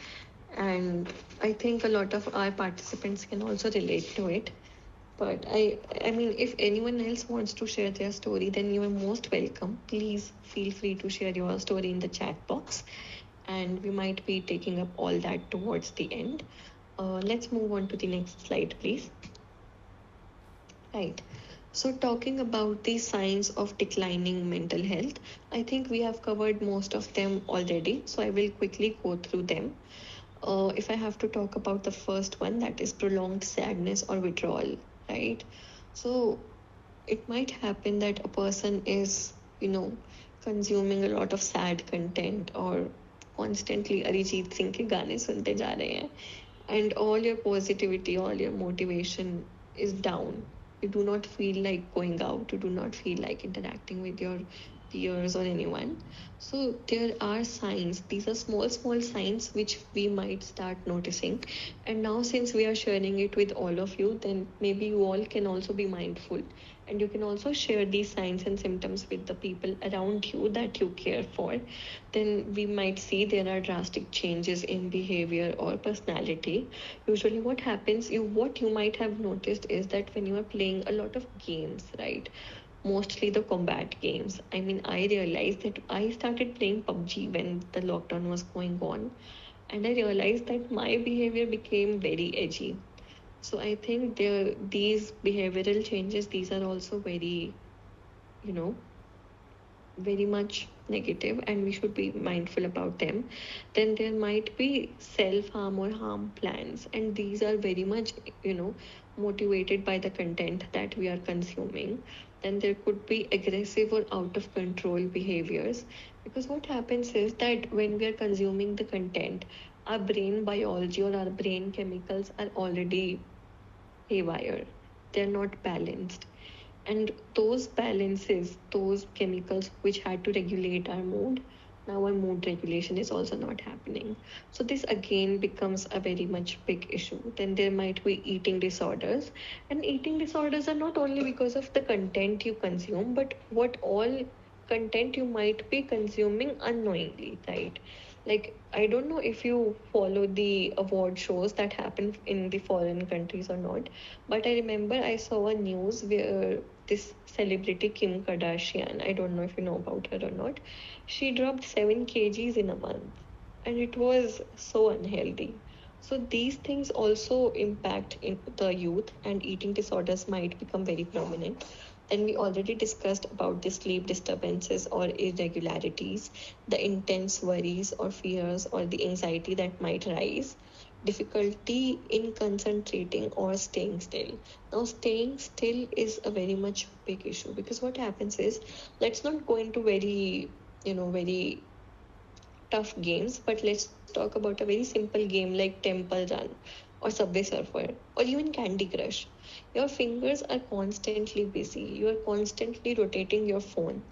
And I think a lot of our participants can also relate to it. But I mean, if anyone else wants to share their story, then you are most welcome. Please feel free to share your story in the chat box, and we might be taking up all that towards the end. Let's move on to the next slide, please. Right. So, talking about the signs of declining mental health, I think we have covered most of them already. So, I will quickly go through them. If I have to talk about the first one, that is prolonged sadness or withdrawal, right? So, it might happen that a person is, consuming a lot of sad content or constantly Arijit Singh के गाने सुनते जा रहे हैं, and all your positivity, all your motivation is down. You do not feel like going out, you do not feel like interacting with your peers or anyone. So there are signs, these are small small signs which we might start noticing. And now since we are sharing it with all of you, then maybe you all can also be mindful, and you can also share these signs and symptoms with the people around you that you care for. Then we might see there are drastic changes in behavior or personality. Usually what happens, what you might have noticed is that when you are playing a lot of games, right, mostly the combat games. I mean, I realized that I started playing PUBG when the lockdown was going on, and I realized that my behavior became very edgy. So I think these behavioral changes, these are also very, you know, very much negative, and we should be mindful about them. Then there might be self harm or harm plans, and these are very much, you know, motivated by the content that we are consuming. Then there could be aggressive or out of control behaviors, because what happens is that when we are consuming the content, our brain biology or our brain chemicals are already haywire, they're not balanced. And those balances, those chemicals which had to regulate our mood, now our mood regulation is also not happening. So this again becomes a very much big issue. Then there might be eating disorders, and eating disorders are not only because of the content you consume, but what all content you might be consuming unknowingly, right? Like, I don't know if you follow the award shows that happen in the foreign countries or not, but I remember I saw a news where this celebrity Kim Kardashian, I don't know if you know about her or not, she dropped 7 kgs in a month, and it was so unhealthy. So these things also impact in the youth, and eating disorders might become very prominent. Then we already discussed about the sleep disturbances or irregularities, the intense worries or fears or the anxiety that might rise, difficulty in concentrating or staying still. Now, staying still is a very much big issue, because what happens is, let's not go into very, very tough games, but let's talk about a very simple game like Temple Run or Subway Surfer or even Candy Crush. Your fingers are constantly busy, you are constantly rotating your phone.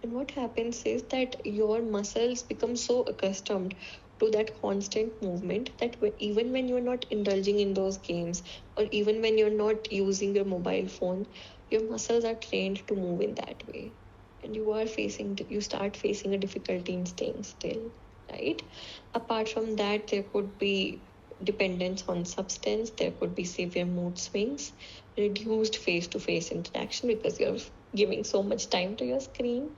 And what happens is that your muscles become so accustomed to that constant movement that even when you're not indulging in those games, or even when you're not using your mobile phone, your muscles are trained to move in that way, and you start facing a difficulty in staying still, right? Apart from that, there could be dependence on substance, there could be severe mood swings, reduced face-to-face interaction because you're giving so much time to your screen,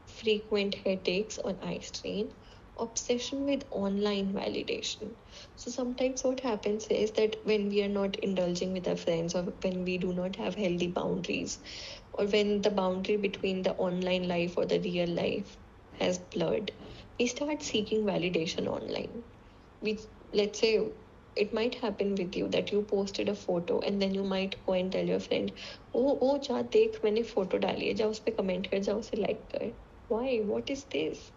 frequent headaches or eye strain, obsession with online validation. So sometimes what happens is that when we are not indulging with our friends, or when we do not have healthy boundaries, or when the boundary between the online life or the real life has blurred, we start seeking validation online. We, let's say, it might happen with you that you posted a photo and then you might go and tell your friend, ओ जा देख मैंने photo डाली है, जा उस पे comment कर, जा उसे लाइक कर. Why? What is this?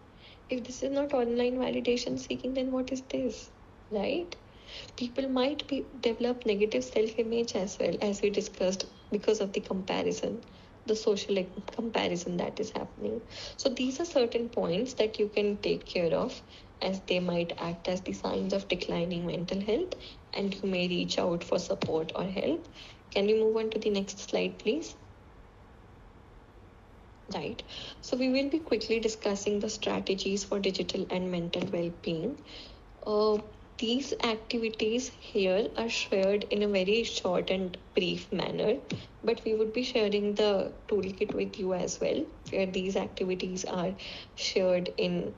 If this is not online validation seeking, then what is this? Right? People might be develop negative self-image as well, as we discussed, because of the comparison, the social comparison that is happening. So these are certain points that you can take care of, as they might act as the signs of declining mental health, and you may reach out for support or help. Can we move on to the next slide, please? Right. So we will be quickly discussing the strategies for digital and mental well-being. Uh, these activities here are shared in a very short and brief manner, but we would be sharing the toolkit with you as well, where these activities are shared in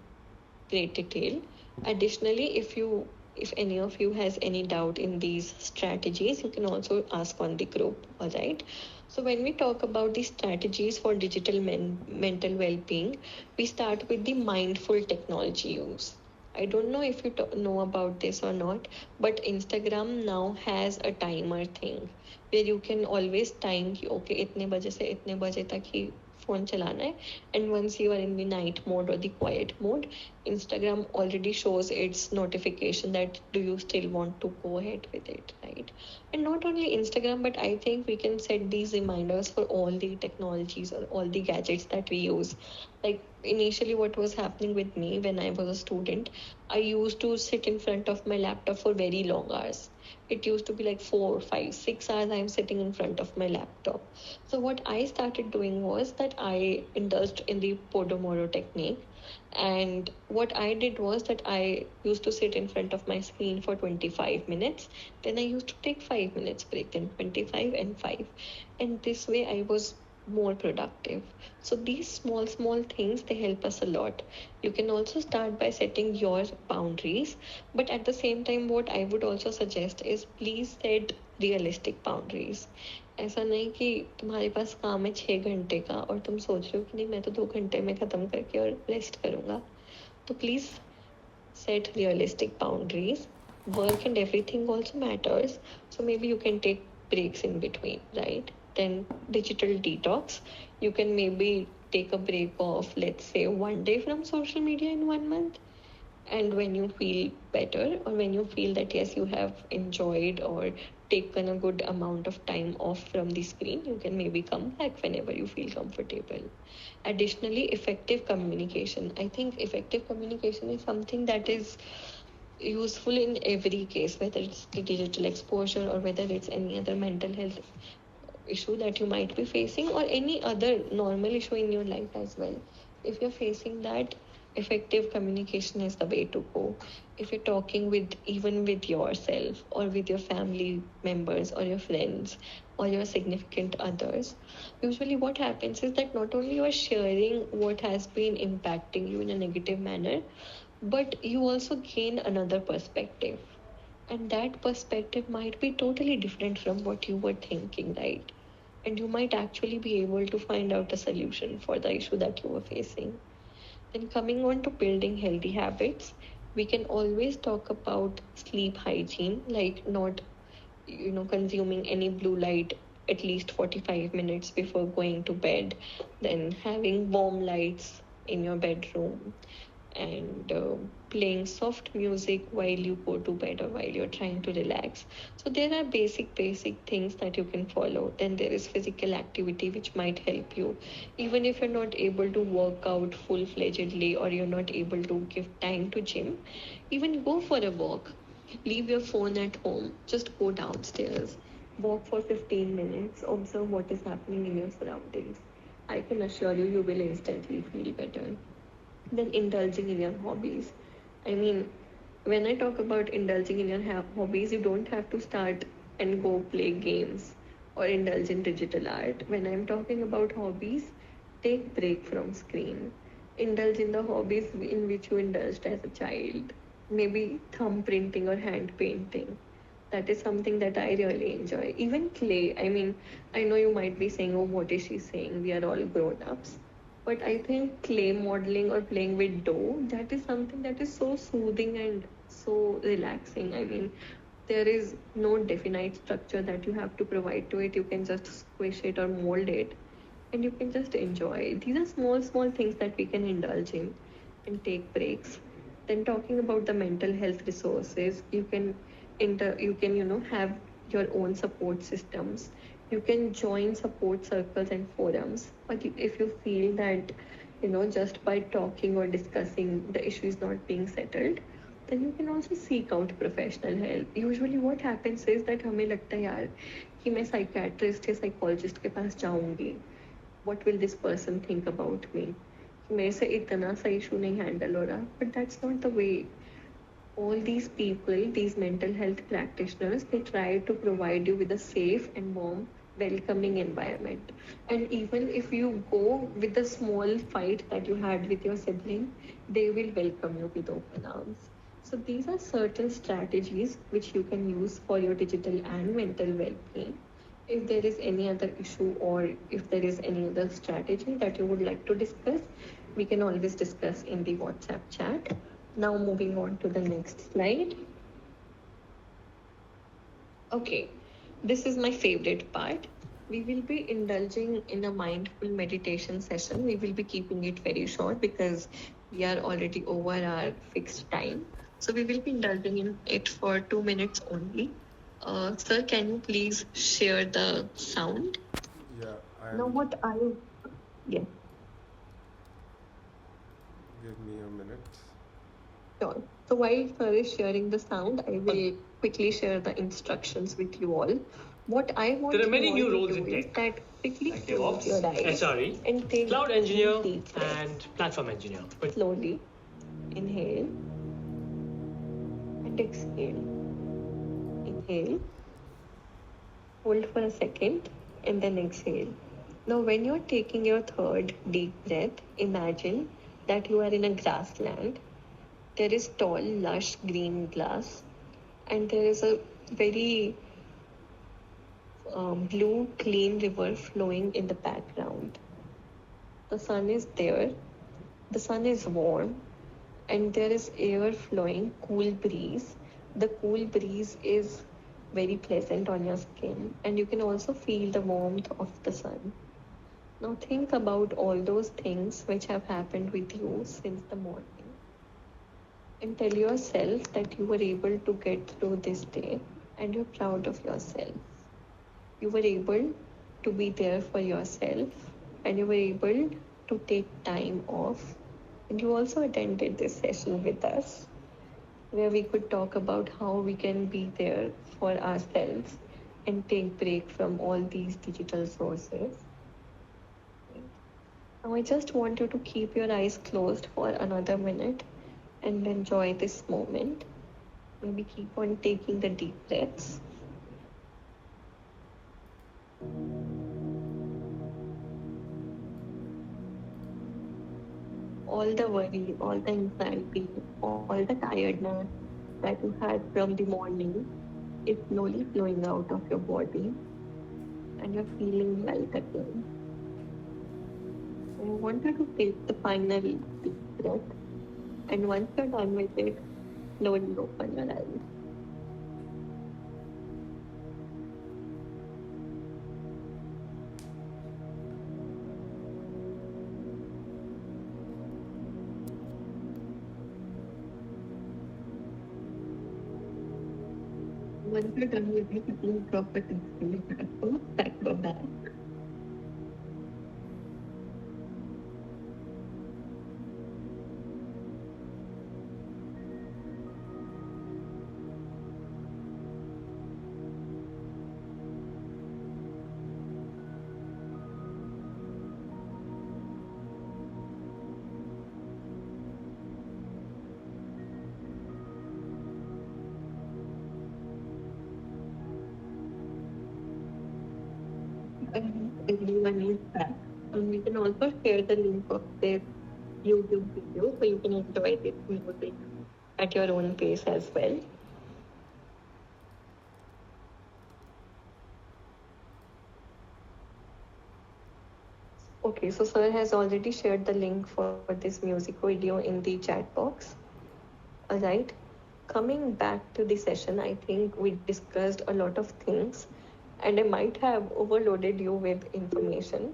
great detail. Additionally, if any of you has any doubt in these strategies, you can also ask on the group. All right. So when we talk about the strategies for digital mental well-being, we start with the mindful technology use. I don't know if you know about this or not, but Instagram now has a timer thing where you can always time कि okay इतने बजे से इतने बजे तक ही phone चलाना है, and once you are in the night mode or the quiet mode, Instagram already shows its notification that do you still want to go ahead with it, right? And not only Instagram, but I think we can set these reminders for all the technologies or all the gadgets that we use. Like, initially what was happening with me when I was a student, I used to sit in front of my laptop for very long hours. It used to be like 4, 5, 6 hours I'm sitting in front of my laptop. So what I started doing was that I indulged in the Pomodoro technique. And what I did was that I used to sit in front of my screen for 25 minutes. Then I used to take 5 minutes break, then 25 and 5. And this way I was more productive. So these small things, they help us a lot. You can also start by setting your boundaries, but at the same time what I would also suggest is please set realistic boundaries. ऐसा नहीं कि तुम्हारे पास काम है 6 घंटे का और तुम सोच रहे हो कि नहीं मैं तो 2 घंटे में ख़त्म करके और रेस्ट करूँगा। तो please set realistic boundaries. Work and everything also matters, so maybe you can take breaks in between, right? Then digital detox, you can maybe take a break of, let's say, one day from social media in 1 month. And when you feel better, or when you feel that yes, you have enjoyed or taken a good amount of time off from the screen, you can maybe come back whenever you feel comfortable. Additionally, effective communication. I think effective communication is something that is useful in every case, whether it's the digital exposure or whether it's any other mental health issue that you might be facing or any other normal issue in your life as well. If you're facing that, effective communication is the way to go. If you're talking with even with yourself or with your family members or your friends or your significant others, usually what happens is that not only you are sharing what has been impacting you in a negative manner, but you also gain another perspective, and that perspective might be totally different from what you were thinking, right? And you might actually be able to find out a solution for the issue that you were facing. Then, coming on to building healthy habits, we can always talk about sleep hygiene, like not consuming any blue light at least 45 minutes before going to bed, then having warm lights in your bedroom, and playing soft music while you go to bed or while you're trying to relax. So there are basic things that you can follow. Then there is physical activity which might help you, even if you're not able to work out full-fledgedly or you're not able to give time to gym. Even go for a walk, leave your phone at home, just go downstairs, walk for 15 minutes, observe what is happening in your surroundings. I can assure you, you will instantly feel better. Then indulging in your hobbies. I mean, when I talk about indulging in your hobbies, you don't have to start and go play games or indulge in digital art. When I'm talking about hobbies, take break from screen. Indulge in the hobbies in which you indulged as a child. Maybe thumb printing or hand painting. That is something that I really enjoy. Even clay. I mean, I know you might be saying, oh, what is she saying? We are all grown ups. But I think clay modeling or playing with dough, that is something that is so soothing and so relaxing. I mean, there is no definite structure that you have to provide to it. You can just squish it or mold it and you can just enjoy. These are small things that we can indulge in and take breaks. Then talking about the mental health resources, you can have your own support systems. You can join support circles and forums. But if you feel that just by talking or discussing the issue is not being settled, then you can also seek out professional help. Usually what happens is that हमें लगता है यार कि मैं psychiatrist या psychologist के पास जाऊंगी, what will this person think about me, मेरे से इतना सा इशू नहीं हैंडल हो रहा. But that's not the way. All these people, these mental health practitioners, they try to provide you with a safe and warm, welcoming environment. And even if you go with a small fight that you had with your sibling, they will welcome you with open arms. So these are certain strategies which you can use for your digital and mental well-being. If there is any other issue or if there is any other strategy that you would like to discuss, we can always discuss in the WhatsApp chat. Now moving on to the next slide. Okay, this is my favorite part. We will be indulging in a mindful meditation session. We will be keeping it very short because we are already over our fixed time. So we will be indulging in it for 2 minutes only. Sir, can you please share the sound? Yeah, Now what I yeah. Give me a minute. Sure. So while sir is sharing the sound, I will quickly share the instructions with you all. What I want There are many you new all to roles do in is tech, that quickly like close DevOps, your eyes SRE, and take cloud engineer, deep breaths. and platform engineer. But Slowly inhale and exhale. Inhale, hold for a second, and then exhale. Now, when you're taking your third deep breath, imagine that you are in a grassland. There is tall, lush green grass, and there is a very blue, clean river flowing in the background. The sun is there, the sun is warm, and there is air flowing, cool breeze. The cool breeze is very pleasant on your skin, and you can also feel the warmth of the sun. Now, think about all those things which have happened with you since the morning, and tell yourself that you were able to get through this day and you're proud of yourself. You were able to be there for yourself and you were able to take time off. And you also attended this session with us where we could talk about how we can be there for ourselves and take break from all these digital sources. Now I just want you to keep your eyes closed for another minute and enjoy this moment. Maybe keep on taking the deep breaths. All the worry, all the anxiety, all the tiredness that you had from the morning is slowly flowing out of your body and you're feeling light again. I want you to take the final deep breath, and once you're done with it, slowly open your eyes. Once you're done with it, please drop it into your back your back. Everyone is back. And we can also share the link of this YouTube video so you can enjoy this music at your own pace as well. Okay, so Sir has already shared the link for this music video in the chat box. Alright. Coming back to the session, I think we discussed a lot of things and I might have overloaded you with information.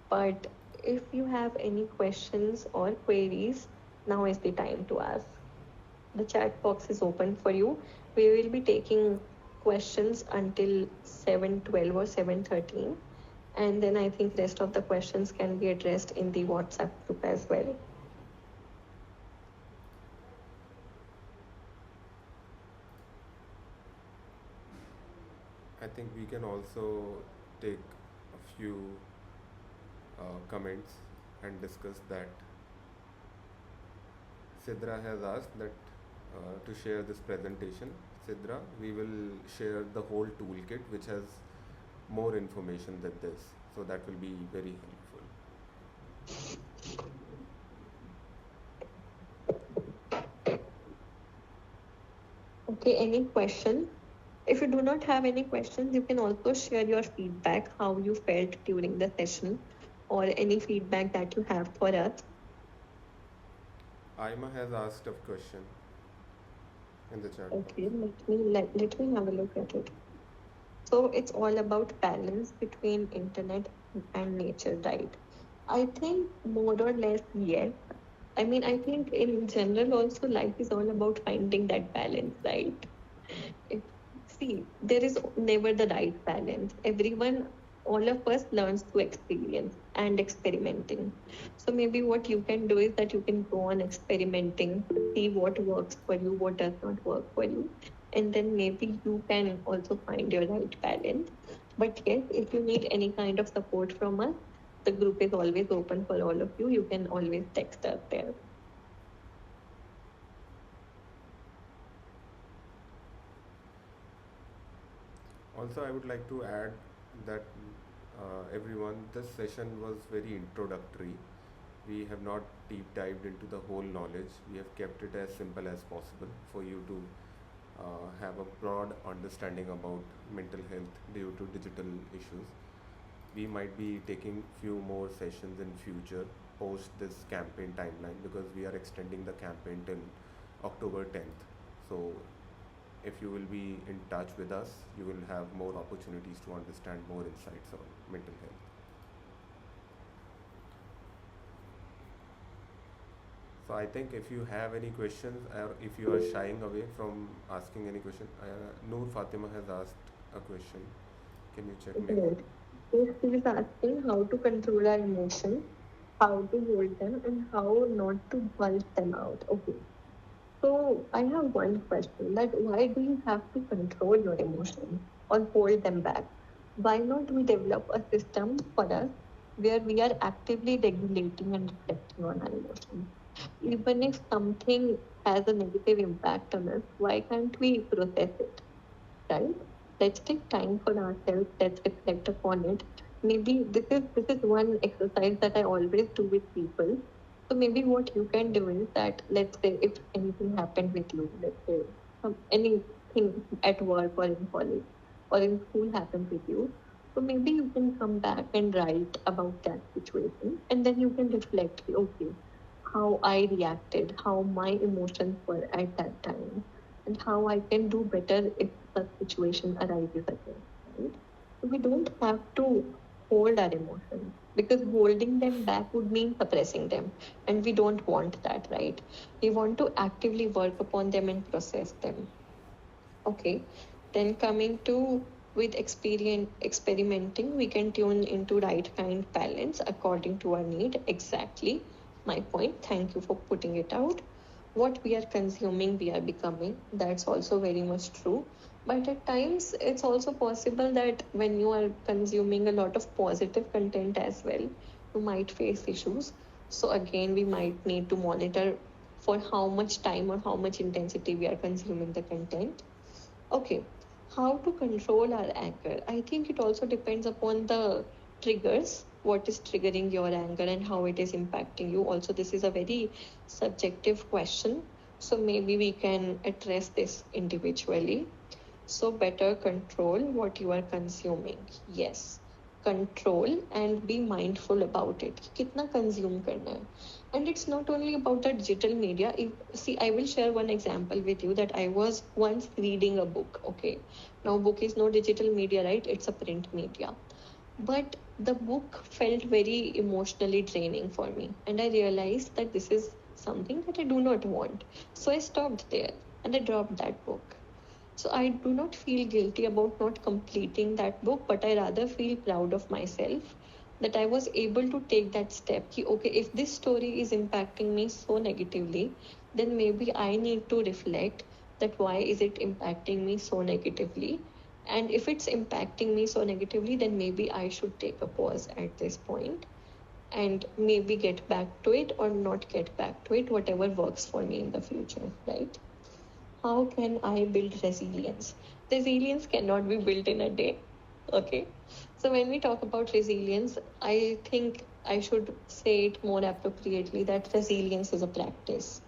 But if you have any questions or queries, now is the time to ask. The chat box is open for you. We will be taking questions until 7:12 or 7:13, and then I think rest of the questions can be addressed in the WhatsApp group as well. I think we can also take a few comments and discuss that. Sidra has asked that to share this presentation. Sidra, we will share the whole toolkit which has more information than this, so that will be very helpful. Okay, any question? If you do not have any questions, you can also share your feedback, how you felt during the session, or any feedback that you have for us. Aima has asked a question in the chat. Okay, let me have a look at it. So it's all about balance between internet and nature, right? I think more or less, yes. I mean, I think in general also life is all about finding that balance, right? If, see, there is never the right balance. Everyone, all of us learns through experience and experimenting. So maybe what you can do is that you can go on experimenting, see what works for you, what does not work for you, and then maybe you can also find your right balance. But yes, if you need any kind of support from us, the group is always open for all of you. You can always text us there. Also, I would like to add that everyone, this session was very introductory. We have not deep dived into the whole knowledge. We have kept it as simple as possible for you to have a broad understanding about mental health due to digital issues. We might be taking few more sessions in future post this campaign timeline, because we are extending the campaign till October 10th. So if you will be in touch with us, you will have more opportunities to understand more insights on mental health. So I think if you have any questions, or if you are shying away from asking any question, Noor Fatima has asked a question. Can you check, Megha? Right. So he is asking how to control our emotions, how to hold them, and how not to bulk them out. Okay. So I have one question, that why do you have to control your emotions or hold them back? Why not we develop a system for us where we are actively regulating and reflecting on our emotions? Even if something has a negative impact on us, why can't we process it? Right? Let's take time for ourselves. Let's reflect upon it. Maybe this is one exercise that I always do with people. So maybe what you can do is that, let's say if anything happened with you, let's say anything at work or in college or in school happened with you. So maybe you can come back and write about that situation, and then you can reflect, okay, how I reacted, how my emotions were at that time, and how I can do better if such situation arises again. Right? So we don't have to hold our emotions, because holding them back would mean suppressing them, and we don't want that, right? We want to actively work upon them and process them. Okay, then coming to with experimenting, we can tune into right kind balance according to our need. Exactly my point. Thank you for putting it out. What we are consuming, we are becoming. That's also very much true. But at times, it's also possible that when you are consuming a lot of positive content as well, you might face issues. So again, we might need to monitor for how much time or how much intensity we are consuming the content. Okay, how to control our anger? I think it also depends upon the triggers, what is triggering your anger and how it is impacting you. Also, this is a very subjective question, so maybe we can address this individually. So, better control what you are consuming. Yes, control and be mindful about it. कितना consume करना है. And it's not only about the digital media. See, I will share one example with you that I was once reading a book. Okay, now book is no digital media, right? It's a print media. But the book felt very emotionally draining for me, and I realized that this is something that I do not want. So I stopped there and I dropped that book. So I do not feel guilty about not completing that book, but I rather feel proud of myself that I was able to take that step. Ki, okay, if this story is impacting me so negatively, then maybe I need to reflect that why is it impacting me so negatively. And if it's impacting me so negatively, then maybe I should take a pause at this point and maybe get back to it or not get back to it, whatever works for me in the future, right? How can I build resilience? Resilience cannot be built in a day. Okay. So when we talk about resilience, I think I should say it more appropriately that resilience is a practice.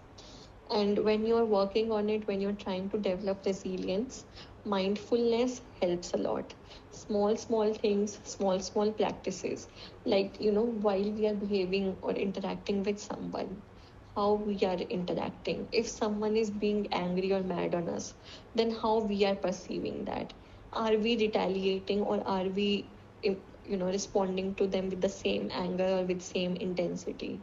And when you're working on it, when you're trying to develop resilience, mindfulness helps a lot. Small things, small practices. Like, while we are behaving or interacting with someone, how we are interacting. If someone is being angry or mad on us, then how we are perceiving that. Are we retaliating, or are we, responding to them with the same anger or with same intensity?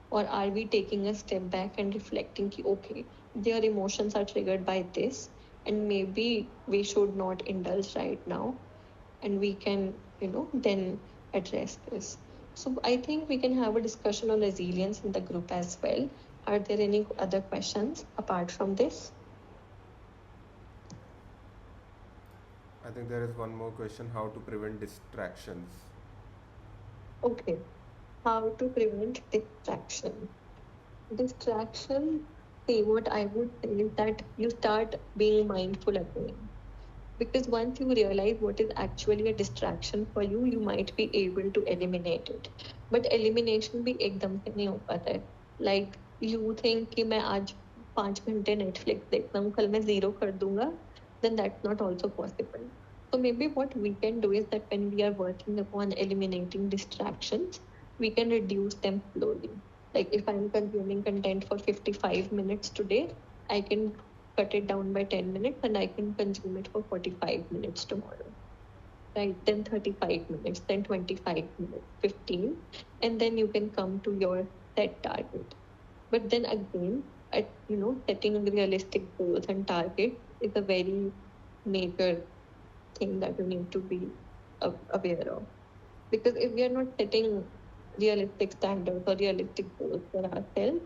Or are we taking a step back and reflecting, okay, their emotions are triggered by this, and maybe we should not indulge right now, and we can, then address this. So I think we can have a discussion on resilience in the group as well. Are there any other questions apart from this? I think there is one more question: how to prevent distractions? Okay. How to prevent distraction? Distraction, see, what I would say is that you start being mindful again. Because once you realize what is actually a distraction for you, you might be able to eliminate it. But elimination भी एकदम से नहीं हो पाता है. Like you think कि मैं आज 5 घंटे Netflix देखता हूँ, कल मैं 0 कर दूंगा, then that's not also possible. So maybe what we can do is that when we are working upon eliminating distractions, we can reduce them slowly. Like if I'm consuming content for 55 minutes today, I can cut it down by 10 minutes and I can consume it for 45 minutes tomorrow. Right, then 35 minutes, then 25 minutes, 15, and then you can come to your set target. But then again, setting realistic goals and targets is a very major thing that you need to be aware of. Because if we are not setting realistic standards or realistic goals for ourselves,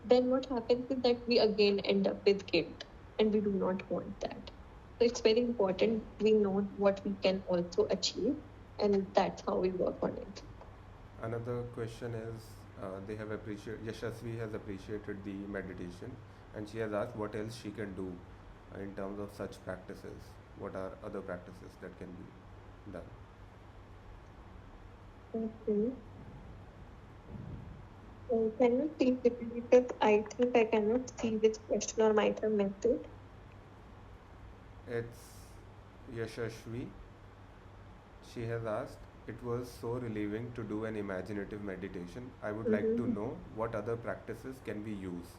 then what happens is that we again end up with guilt, and we do not want that. So it's very important we know what we can also achieve, and that's how we work on it. Another question is they have appreciated, Yashasvi has appreciated the meditation, and she has asked what else she can do in terms of such practices. What are other practices that can be done? Okay. Can you please repeat it? I think I cannot see this question or might have missed it. It's Yashasvi. She has asked, it was so relieving to do an imaginative meditation. I would like to know what other practices can we use.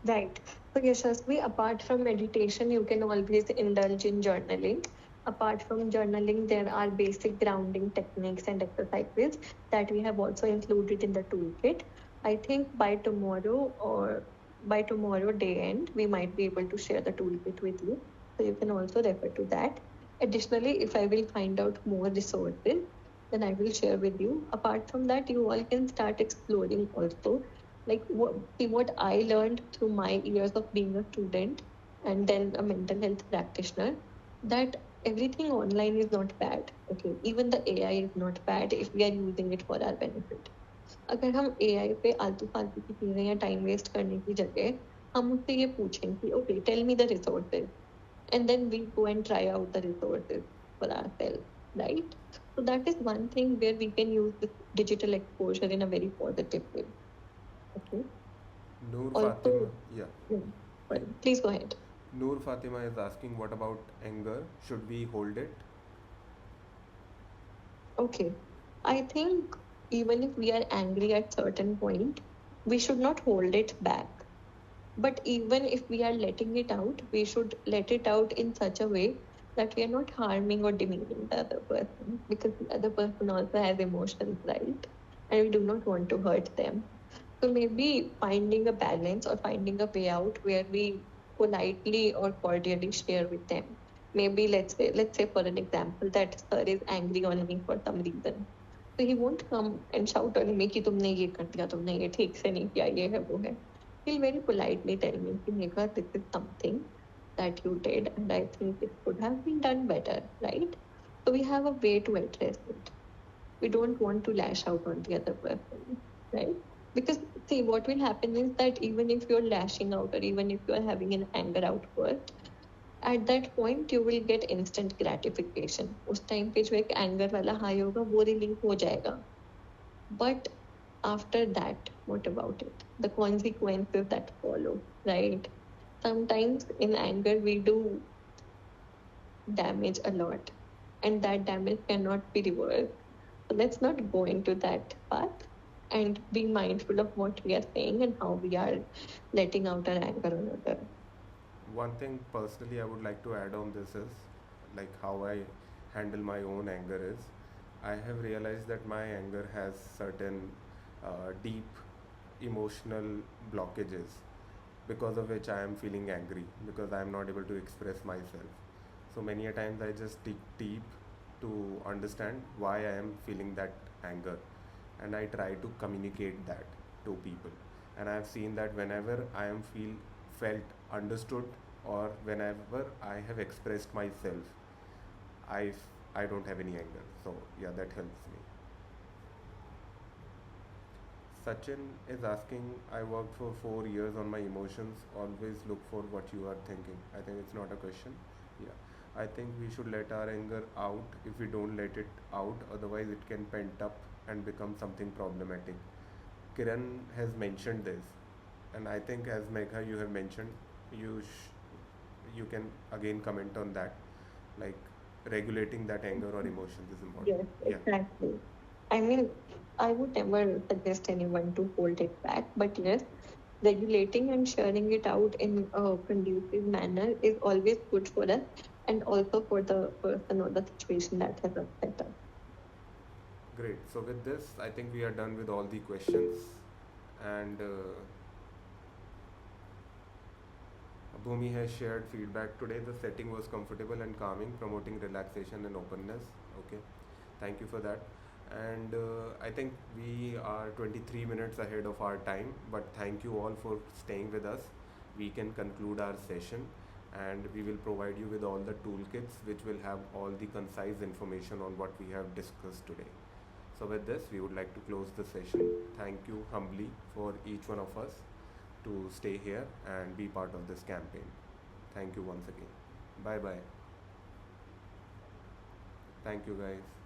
Right. So, Yashasvi, apart from meditation, you can always indulge in journaling. Apart from journaling, there are basic grounding techniques and exercises that we have also included in the toolkit. I think by tomorrow day end, we might be able to share the toolkit with you. So you can also refer to that. Additionally, if I will find out more resources, then I will share with you. Apart from that, you all can start exploring also like what I learned through my years of being a student and then a mental health practitioner, that everything online is not bad. Okay, even the AI is not bad if we are using it for our benefit. अगर हम AI पे आलतू फालतू की चीजें या time waste करने की जगह हम उससे ये पूछें कि okay, tell me the resources, and then we go and try out the resources for ourselves, right? So that is one thing where we can use this digital exposure in a very positive way. Okay. Noor Also, Fatima, yeah. Please go ahead. Noor Fatima is asking, what about anger? Should we hold it? Okay. I think even if we are angry at certain point, we should not hold it back. But even if we are letting it out, we should let it out in such a way that we are not harming or demeaning the other person, because the other person also has emotions, right? And we do not want to hurt them. So maybe finding a balance or finding a way out where we politely or cordially share with them. Maybe let's say for an example that sir is angry on me for some reason. So he won't come and shout on me कि तुमने ये कर दिया, तुमने ये ठीक से नहीं किया, ये है वो है. He'll very politely tell me कि Megha, this is something that you did and I think this could have been done better, right? So we have a way to address it. We don't want to lash out on the other person, right? Because see, what will happen is that even if you're lashing out or even if you're having an anger outburst, at that point you will get instant gratification. उस time पे जो एक anger वाला high होगा वो relief हो जाएगा. But after that, what about it? The consequences that follow, right? Sometimes in anger we do damage a lot, and that damage cannot be reversed. So let's not go into that path and be mindful of what we are saying and how we are letting out our anger on others. One thing personally I would like to add on this is like how I handle my own anger is I have realized that my anger has certain deep emotional blockages because of which I am feeling angry because I am not able to express myself. So many a times I just dig deep to understand why I am feeling that anger, and I try to communicate that to people. And I have seen that whenever I am felt understood or whenever I have expressed myself, I I don't have any anger. So yeah, that helps me. Sachin is asking, I worked for 4 years on my emotions. Always look for what you are thinking. I think it's not a question. Yeah. I think we should let our anger out if we don't let it out, otherwise, it can pent up and become something problematic. Kiran has mentioned this And I think as Megha you have mentioned, you can again comment on that, like regulating that anger or emotions is important. Yes, Yeah, exactly. I mean, I would never suggest anyone to hold it back, but yes, regulating and sharing it out in a conducive manner is always good for us and also for the person or the situation that has upset us. great. So with this, I think we are done with all the questions, and Bhumi has shared feedback today. The setting was comfortable and calming, promoting relaxation and openness. Okay, thank you for that. And I think we are 23 minutes ahead of our time, but thank you all for staying with us. We can conclude our session, and we will provide you with all the toolkits which will have all the concise information on what we have discussed today. So, with this, we would like to close the session. Thank you humbly for each one of us to stay here and be part of this campaign. Thank you once again. Bye bye. Thank you, guys.